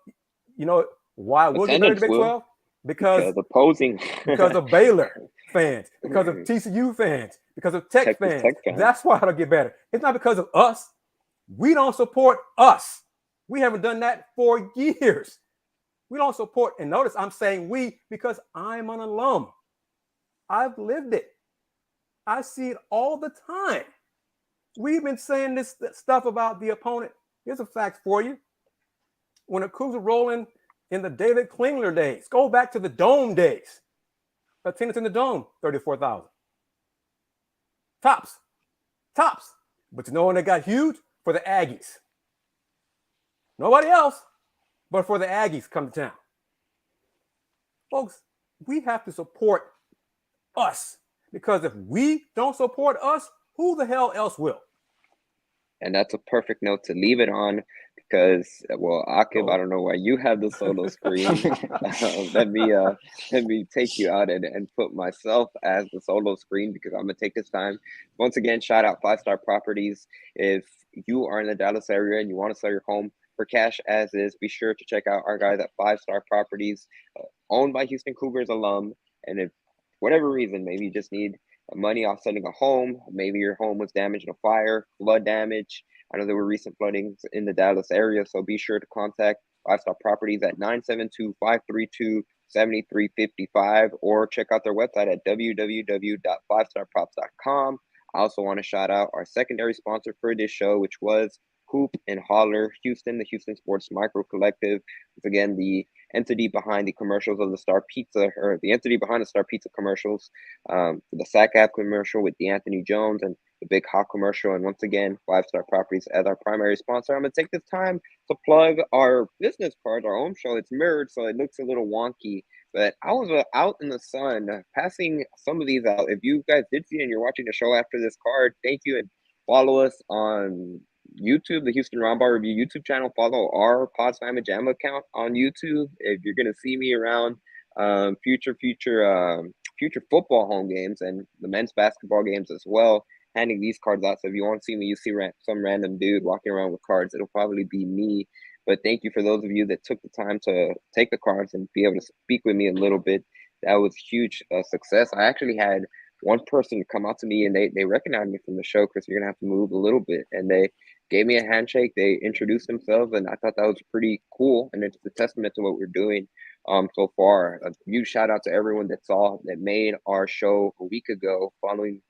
You know why we'll get better in the Big 12? Because of Baylor fans, because of TCU fans, because of Tech fans. That's why it'll get better. It's not because of us. We don't support us. We haven't done that for years. We don't support, and notice I'm saying we because I'm an alum. I've lived it. I see it all the time. We've been saying this stuff about the opponent. Here's a fact for you. When the Cougs were rolling in the David Klingler days, go back to the Dome days. Attendance in the Dome, 34,000. Tops. But you know when they got huge? For the Aggies. Nobody else, but for the Aggies come to town. Folks, we have to support us, because if we don't support us, who the hell else will? And that's a perfect note to leave it on, because, Aqib, I don't know why you have the solo screen. Let me take you out and put myself as the solo screen, because I'm going to take this time. Once again, shout out 5 Star Properties. If you are in the Dallas area and you want to sell your home for cash as is, be sure to check out our guys at 5 Star Properties, owned by Houston Cougars alum. And if for whatever reason, maybe you just need money offsetting a home, maybe your home was damaged in a fire, flood damage. I know there were recent floodings in the Dallas area, so be sure to contact 5 Star Properties at 972-532-7355 or check out their website at www.5starprops.com. I also want to shout out our secondary sponsor for this show, which was Hoop and Holler Houston, the Houston Sports Micro Collective. It's again the entity behind the commercials of the Star Pizza, or the entity behind the Star Pizza commercials, the Sack App commercial with D'Anthony Jones and the Big Hawk commercial. And once again, 5 Star Properties as our primary sponsor. I'm going to take this time to plug our business card, our own show. It's mirrored, so it looks a little wonky. But I was out in the sun passing some of these out. If you guys did see it and you're watching the show after this card, thank you. And follow us on YouTube, the Houston Roundball Review YouTube channel. Follow our Pod Slam and Jam account on YouTube if you're going to see me around future football home games and the men's basketball games as well, handing these cards out. So if you want to see me, you see some random dude walking around with cards, it'll probably be me. But thank you for those of you that took the time to take the cards and be able to speak with me a little bit. That was huge success. I actually had one person come out to me and they recognized me from the show, because you're going to have to move a little bit. And they gave me a handshake. They introduced themselves, and I thought that was pretty cool. And it's a testament to what we're doing so far. A huge shout out to everyone that made our show a week ago following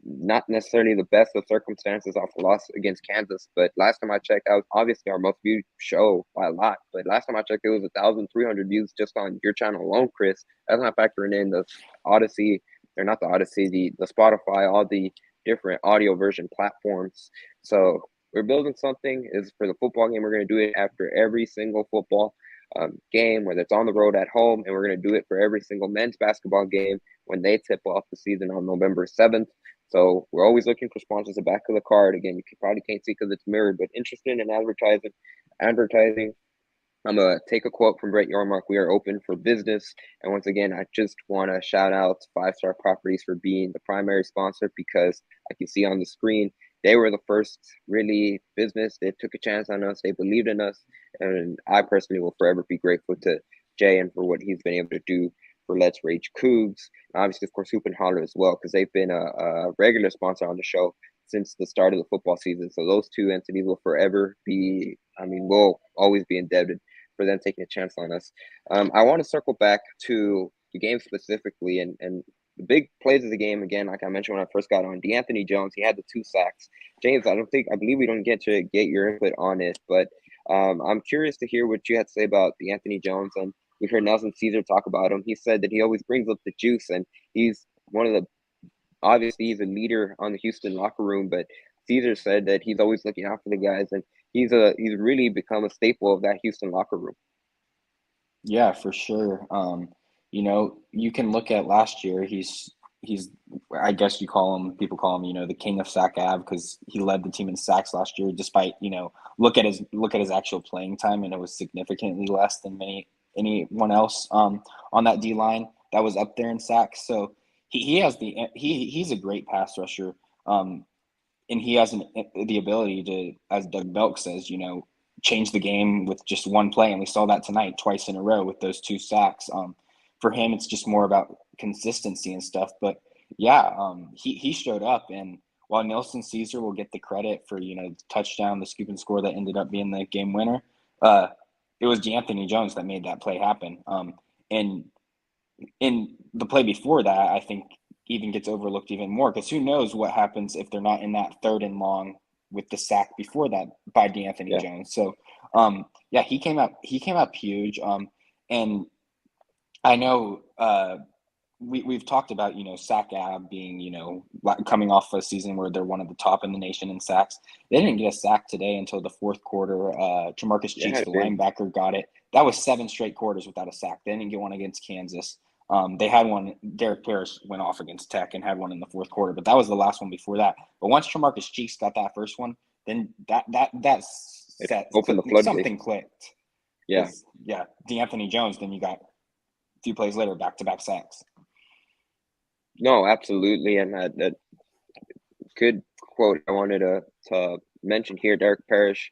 not necessarily the best of circumstances off the loss against Kansas, but last time I checked, that was obviously our most viewed show by a lot. But last time I checked, it was 1,300 views just on your channel alone, Chris. That's not factoring in the Odyssey, or not the Odyssey, the Spotify, all the different audio version platforms. So we're building something. Is for the football game. We're going to do it after every single football game, whether it's on the road, at home, and we're going to do it for every single men's basketball game when they tip off the season on November 7th. So we're always looking for sponsors at the back of the card. Again, you probably can't see because it's mirrored, but interested in advertising. I'm going to take a quote from Brett Yormark. We are open for business. And once again, I just want to shout out 5 Star Properties for being the primary sponsor because, like you see on the screen, they were the first really business. They took a chance on us. They believed in us. And I personally will forever be grateful to Jay and for what he's been able to do for Let's Rage Coogs. And obviously, of course, Hoop and Holler as well, because they've been a regular sponsor on the show since the start of the football season. So those two entities will forever be, we'll always be indebted for them taking a chance on us. I want to circle back to the game specifically and the big plays of the game. Again, like I mentioned when I first got on, DeAnthony Jones, he had the 2 sacks. James, I believe we don't get your input on it, but I'm curious to hear what you had to say about DeAnthony Jones. And we've heard Nelson Caesar talk about him. He said that he always brings up the juice, and he's obviously he's a leader on the Houston locker room, but Caesar said that he's always looking out for the guys, and he's really become a staple of that Houston locker room. Yeah, for sure. You can look at last year. He's I guess people call him, the king of sack ab because he led the team in sacks last year. Despite look at his actual playing time, and it was significantly less than anyone else on that D line that was up there in sacks. So he's a great pass rusher, and he has the ability to, as Doug Belk says, change the game with just one play, and we saw that tonight twice in a row with those 2 sacks. For him, it's just more about consistency and stuff. But yeah, he showed up, and while Nelson Caesar will get the credit for the touchdown, the scoop and score that ended up being the game winner, it was DeAnthony Jones that made that play happen. And in the play before that, I think even gets overlooked even more because who knows what happens if they're not in that 3rd and long with the sack before that by DeAnthony Jones. So he came up huge. And I know we've talked about sack ab being coming off a season where they're one of the top in the nation in sacks. They didn't get a sack today until the 4th quarter. Jamarcus Cheeks, the linebacker, got it. That was 7 straight quarters without a sack. They didn't get one against Kansas. They had one. Derek Parrish went off against Tech and had one in the 4th quarter, but that was the last one before that. But once Jamarcus Cheeks got that first one, then that's opened the floodgates. Something clicked. Yeah. DeAnthony Jones. Then you got a few plays later back-to-back sacks. No, absolutely, and that good quote I wanted to mention here. Derek Parrish.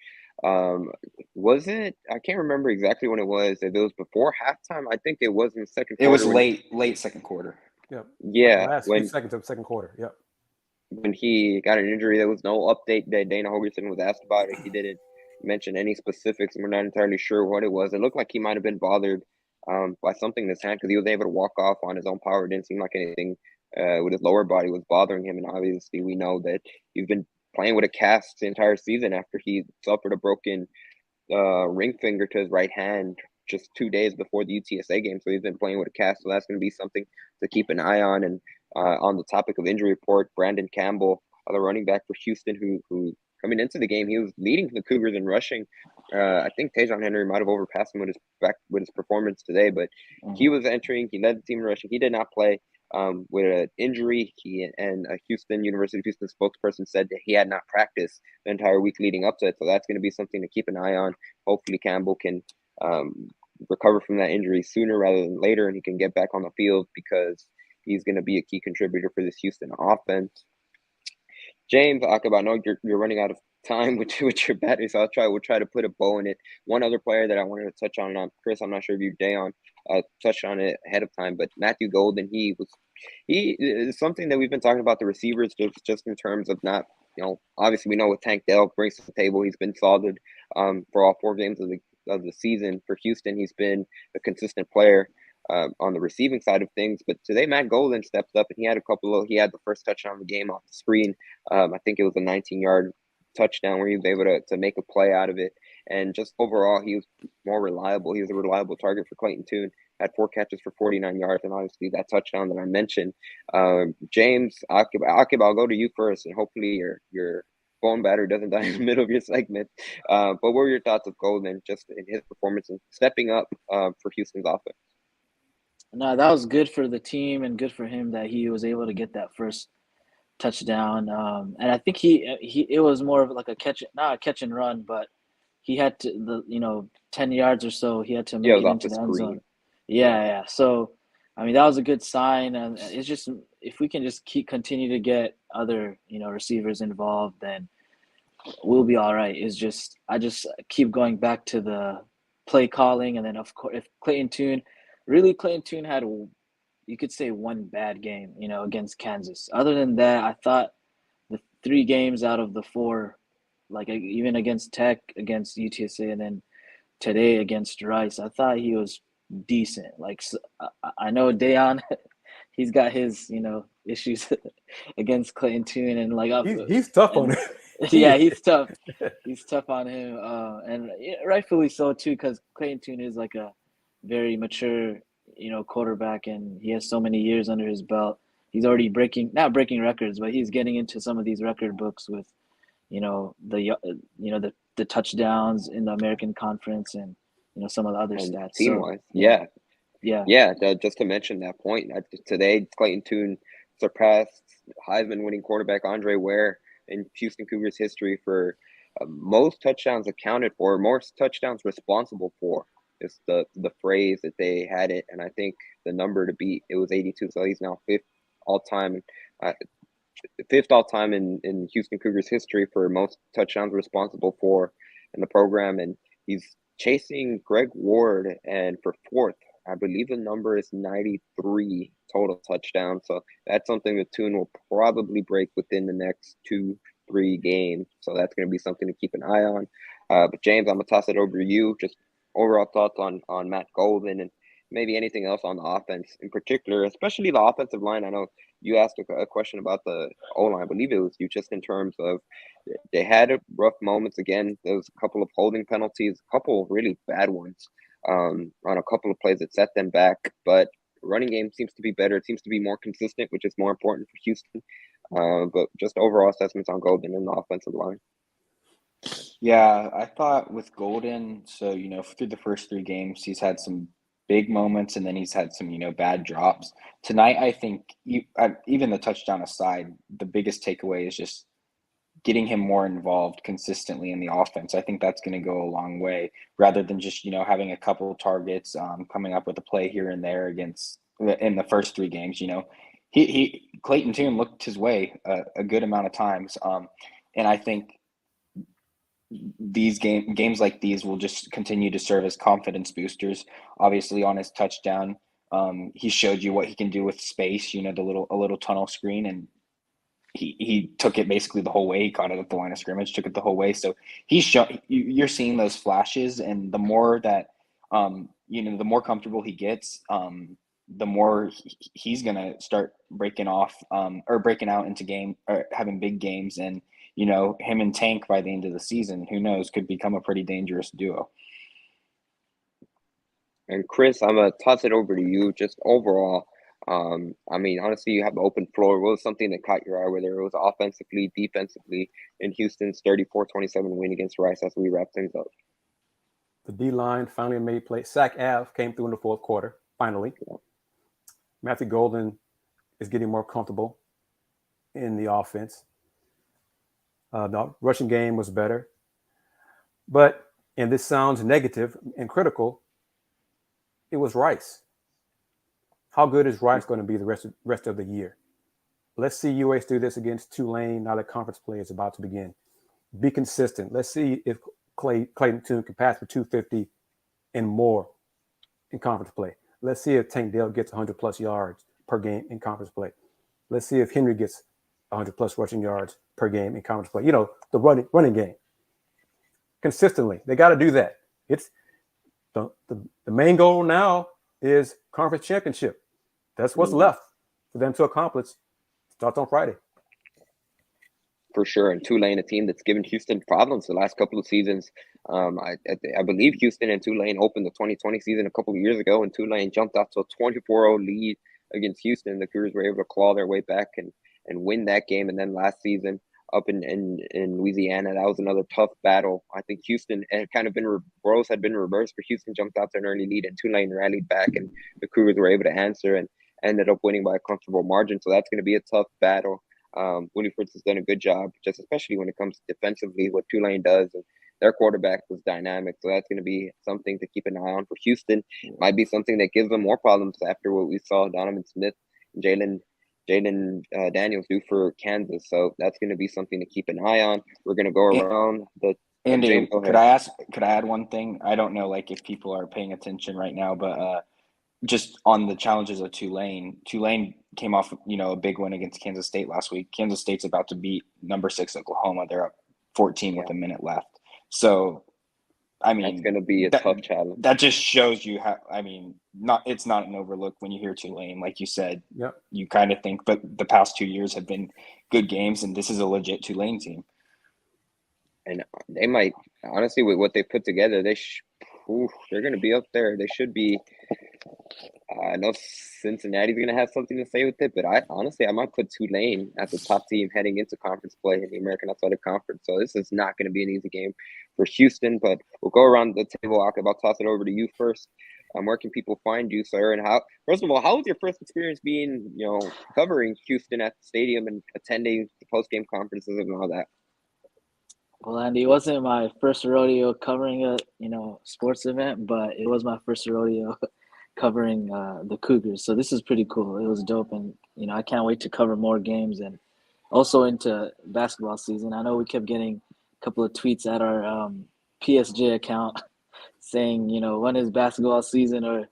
Was it? I can't remember exactly when it was. If it was before halftime, I think it was in the second quarter. It was late second quarter. Yep. Yeah. Last few seconds of second quarter. Yep. When he got an injury, there was no update that Dana Holgorsen was asked about it. He didn't mention any specifics, and we're not entirely sure what it was. It looked like he might have been bothered by something in his hand because he was able to walk off on his own power. It didn't seem like anything with his lower body was bothering him, and obviously we know that he's been playing with a cast the entire season after he suffered a broken ring finger to his right hand just 2 days before the UTSA game. So he's been playing with a cast. So that's going to be something to keep an eye on. And on the topic of injury report, Brandon Campbell, the running back for Houston, who coming into the game, he was leading the Cougars in rushing. I think Tajon Henry might have overpassed him with his performance today, but he was entering. He led the team in rushing. He did not play with an injury. And a University of Houston spokesperson said that he had not practiced the entire week leading up to it. So that's going to be something to keep an eye on. Hopefully Campbell can recover from that injury sooner rather than later, and he can get back on the field because he's going to be a key contributor for this Houston offense. James, Aqib, I know you're running out of time with your battery, so we'll try to put a bow in it. One other player that I wanted to touch on, Chris, I'm not sure if you, Dayon, touched on it ahead of time, but Matthew Golden, he is something that we've been talking about the receivers just in terms of not obviously we know what Tank Dell brings to the table. He's been solid for all 4 games of the season. For Houston, he's been a consistent player on the receiving side of things. But today, Matt Golden stepped up, and he had the first touchdown of the game off the screen. I think it was a 19-yard touchdown where he was able to make a play out of it. And just overall, he was more reliable. He was a reliable target for Clayton Tune. Had 4 catches for 49 yards, and obviously that touchdown that I mentioned. James, Aqib, I'll go to you first, and hopefully your phone battery doesn't die in the middle of your segment. But what were your thoughts of Golden just in his performance and stepping up for Houston's offense? No, that was good for the team and good for him that he was able to get that first touchdown. And I think it was more of like not a catch and run, but he had to 10 yards or so. He had to make it into the end zone. Yeah. So, I mean, that was a good sign, and it's just if we can just continue to get other receivers involved, then we'll be all right. I just keep going back to the play calling, and then of course if Clayton Tune had, you could say, one bad game, against Kansas. Other than that, I thought the 3 games out of the 4, like even against Tech, against UTSA, and then today against Rice, I thought he was decent. Like, I know Dayon, he's got his issues against Clayton Tune, and like he's tough on him. Yeah, he's tough. He's tough on him, and rightfully so too, because Clayton Tune is like a very mature, quarterback, and he has so many years under his belt. He's already not breaking records, but he's getting into some of these record books with, the touchdowns in the American Conference and some of the other stats. Team-wise, just to mention that point, today Clayton Tune surpassed Heisman-winning quarterback Andre Ware in Houston Cougars history for most touchdowns accounted for, most touchdowns responsible for. It's the phrase that they had it, and I think the number to beat, it was 82. So he's now 5th all time in Houston Cougars history for most touchdowns responsible for in the program, and he's chasing Greg Ward, and for 4th, I believe the number is 93 total touchdowns. So that's something that Tune will probably break within the next 2-3 games. So that's going to be something to keep an eye on. But James, I'm gonna toss it over to you. Just overall thoughts on Matt Golden and maybe anything else on the offense in particular, especially the offensive line. I know you asked a question about the O-line. I believe it was you, just in terms of they had rough moments. Again, there was a couple of holding penalties, a couple of really bad ones on a couple of plays that set them back. But running game seems to be better. It seems to be more consistent, which is more important for Houston. But just overall assessments on Golden and the offensive line. Yeah, I thought with Golden, so, through the first 3 games, he's had some big moments, and then he's had some, bad drops. Tonight, I think, even the touchdown aside, the biggest takeaway is just getting him more involved consistently in the offense. I think that's going to go a long way, rather than just, having a couple of targets, coming up with a play here and there in the first 3 games. Clayton Tune looked his way a good amount of times, and I think these games like these will just continue to serve as confidence boosters. Obviously, on his touchdown, he showed you what he can do with space. A little tunnel screen, and he took it basically the whole way. He caught it at the line of scrimmage, took it the whole way. So you're seeing those flashes, and the more that the more comfortable he gets, the more he's gonna start breaking out into having big games. And him and Tank by the end of the season, who knows, could become a pretty dangerous duo. And Chris, I'm going to toss it over to you. Just overall, honestly, you have the open floor. What was something that caught your eye, whether it was offensively, defensively, in Houston's 34-27 win against Rice as we wrap things up? The D-line finally made play. Sack Ave came through in the 4th quarter, finally. Yeah. Matthew Golden is getting more comfortable in the offense. The rushing game was better. But, and this sounds negative and critical, it was Rice. How good is Rice going to be the rest of the year? Let's see UH do this against Tulane now that conference play is about to begin. Be consistent. Let's see if Clayton Tune can pass for 250 and more in conference play. Let's see if Tank Dell gets 100-plus yards per game in conference play. Let's see if Henry gets 100 plus rushing yards per game in conference play. You know, the running game consistently. They got to do that. It's the main goal now is conference championship. That's what's left for them to accomplish. Starts on Friday. For sure. And Tulane, a team that's given Houston problems the last couple of seasons. I believe Houston and Tulane opened the 2020 season a couple of years ago, and Tulane jumped out to a 24-0 lead against Houston. The Cougars were able to claw their way back and win that game. And then last season up in Louisiana, that was another tough battle. I think Houston had kind of been roles had been reversed, but Houston jumped out to an early lead, and Tulane rallied back, and the Cougars were able to answer and ended up winning by a comfortable margin. So that's going to be a tough battle. Willie Fritz has done a good job, just especially when it comes defensively, what Tulane does. And their quarterback was dynamic. So that's going to be something to keep an eye on for Houston. Might be something that gives them more problems after what we saw Donovan Smith and Jalen Daniels do for Kansas. So that's going to be something to keep an eye on. We're going to go around the Andy, James, could I add one thing? I don't know like if people are paying attention right now, but just on the challenges of Tulane. Tulane came off, a big win against Kansas State last week. Kansas State's about to beat number 6 Oklahoma. They're up 14 with a minute left. So, I mean, it's going to be a tough challenge. That just shows you how. I mean, it's not an overlook when you hear Tulane, like you said. Yep. You kind of think, but the past 2 years have been good games, and this is a legit Tulane team. And they might, honestly, with what they put together, they're going to be up there. They should be. I know Cincinnati's going to have something to say with it, but I might put Tulane as the top team heading into conference play in the American Athletic Conference. So this is not going to be an easy game for Houston, but we'll go around the table. Aqib, I'll toss it over to you first. Where can people find you, sir? And first of all, how was your first experience being, covering Houston at the stadium and attending the post-game conferences and all that? Well, Andy, it wasn't my first rodeo covering a sports event, but it was my first rodeo covering the Cougars. So this is pretty cool. It was dope, and I can't wait to cover more games and also into basketball season. I know we kept getting a couple of tweets at our PSJ account saying, when is basketball season, or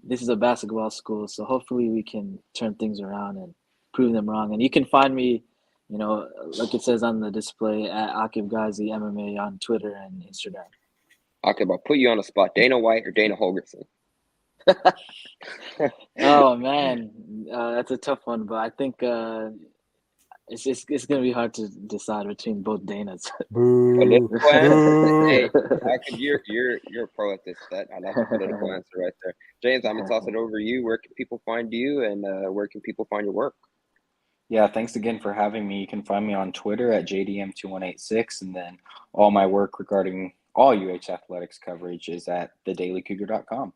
this is a basketball school. So hopefully we can turn things around and prove them wrong. And you can find me, like it says on the display, at Aqib Gazi MMA on Twitter and Instagram. Aqib, I'll put you on the spot. Dana White or Dana Holgorsen? Oh man, that's a tough one, but I think it's gonna be hard to decide between both Danas. Hey, Aqib, you're a pro at this. I like the political answer right there. James, I'm gonna toss it over to you. Where can people find you, and where can people find your work? Yeah, thanks again for having me. You can find me on Twitter at JDM2186, and then all my work regarding all UH athletics coverage is at thedailycougar.com.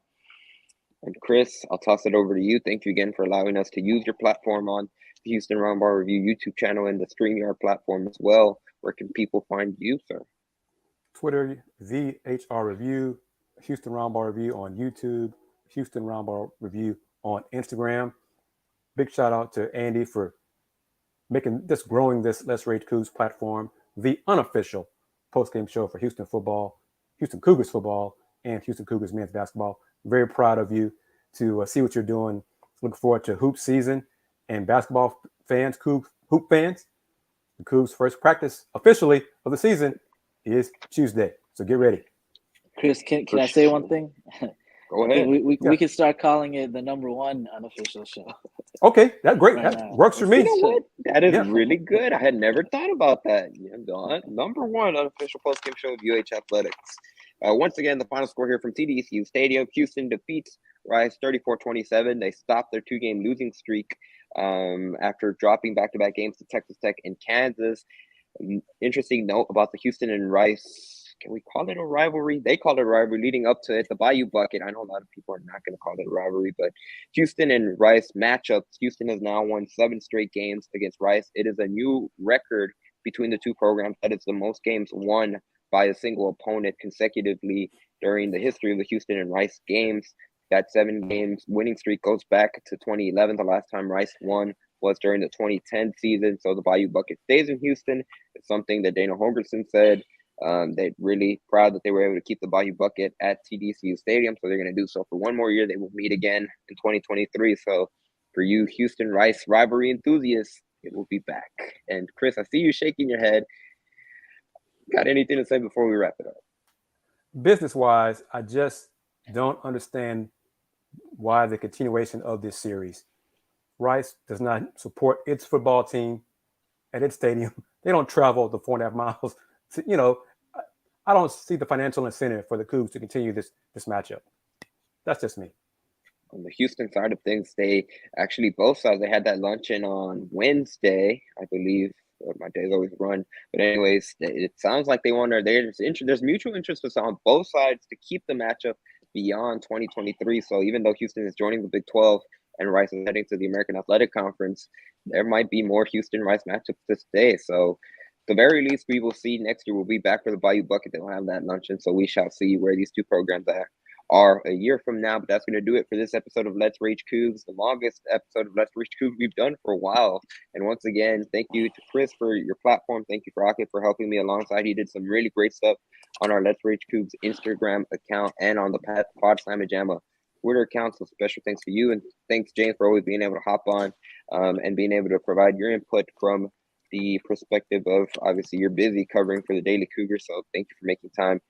And Chris, I'll toss it over to you. Thank you again for allowing us to use your platform on the Houston Roundball Review YouTube channel and the StreamYard platform as well. Where can people find you, sir? Twitter, the HR Review, Houston Roundball Review on YouTube, Houston Roundball Review on Instagram. Big shout out to Andy for growing this Let's Rage Cougs platform, the unofficial postgame show for Houston football, Houston Cougars football, and Houston Cougars men's basketball. Very proud of you to see what you're doing. Look forward to hoop season, and basketball fans, hoop fans, the Cougs' first practice officially of the season is Tuesday. So get ready. Chris, can I say one thing? Go ahead. We can start calling it the #1 unofficial show. Okay, that's great. That works for me. You know what? That is really good. I had never thought about that. #1 unofficial postgame show of UH Athletics. Once again, the final score here from TDECU Stadium. Houston defeats Rice 34-27. They stopped their 2-game losing streak after dropping back-to-back games to Texas Tech and Kansas. Interesting note about the Houston and Rice. Can we call it a rivalry? They called it a rivalry leading up to it. The Bayou Bucket. I know a lot of people are not going to call it a rivalry, but Houston and Rice matchups. Houston has now won 7 straight games against Rice. It is a new record between the two programs. That is the most games won by a single opponent consecutively during the history of the Houston and Rice games. That 7 games winning streak goes back to 2011. The last time Rice won was during the 2010 season. So the Bayou Bucket stays in Houston. It's something that Dana Holgorsen said. They're really proud that they were able to keep the Bayou Bucket at TDCU Stadium. So they're going to do so for one more year. They will meet again in 2023. So for you Houston Rice rivalry enthusiasts, It will be back. And Chris, I see you shaking your head. Got anything to say before we wrap it up? Business-wise, I just don't understand why the continuation of this series. Rice does not support its football team at its stadium. They don't travel the 4.5 miles. I don't see the financial incentive for the Cougs to continue this matchup. That's just me. On the Houston side of things, they actually, both sides, they had that luncheon on Wednesday, I believe. My days always run. But anyways, it sounds like there's mutual interest on both sides to keep the matchup beyond 2023. So even though Houston is joining the Big 12 and Rice is heading to the American Athletic Conference, there might be more Houston-Rice matchups this day. So at the very least, we will see next year. We'll be back for the Bayou Bucket. They'll have that luncheon. So we shall see where these two programs are a year from now. But that's going to do it for this episode of Let's Rage Coogs, the longest episode of Let's Rage Coogs we've done for a while. And once again, thank you to Chris for your platform. Thank you for Aqib for helping me alongside. He did some really great stuff on our Let's Rage Coogs Instagram account and on the Pod Slamma Jamma Twitter account. So special thanks to you, and thanks James for always being able to hop on and being able to provide your input from the perspective of, obviously, you're busy covering for the Daily Cougar. So thank you for making time.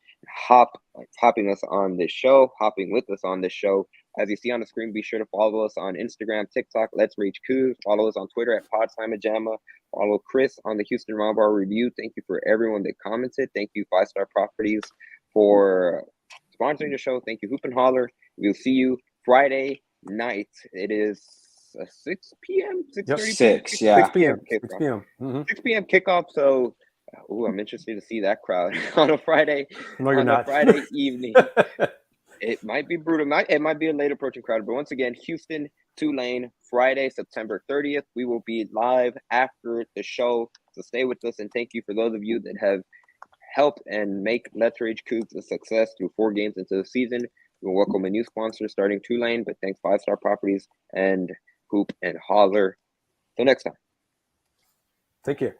Hopping with us on this show. As you see on the screen, be sure to follow us on Instagram, TikTok, Let's Rage Cougs. Follow us on Twitter at Pod Slamma Jamma. Follow Chris on the Houston Round Bar Review. Thank you for everyone that commented. Thank you, 5 Star Properties, for sponsoring the show. Thank you, Hoop and Holler. We'll see you Friday night. It is 6 p.m. 6:30 6, yeah. 6 p.m. 6 p.m. 6 p.m. kickoff. So, I'm interested to see that crowd on a Friday. No, you're not. Friday evening. It might be brutal. It might be a late approaching crowd. But once again, Houston, Tulane, Friday, September 30th. We will be live after the show. So stay with us. And thank you for those of you that have helped and make Let's Rage Coogs a success through 4 games into the season. We'll welcome a new sponsor starting Tulane. But thanks 5 Star Properties and Hoop and Holler. Till next time. Take care.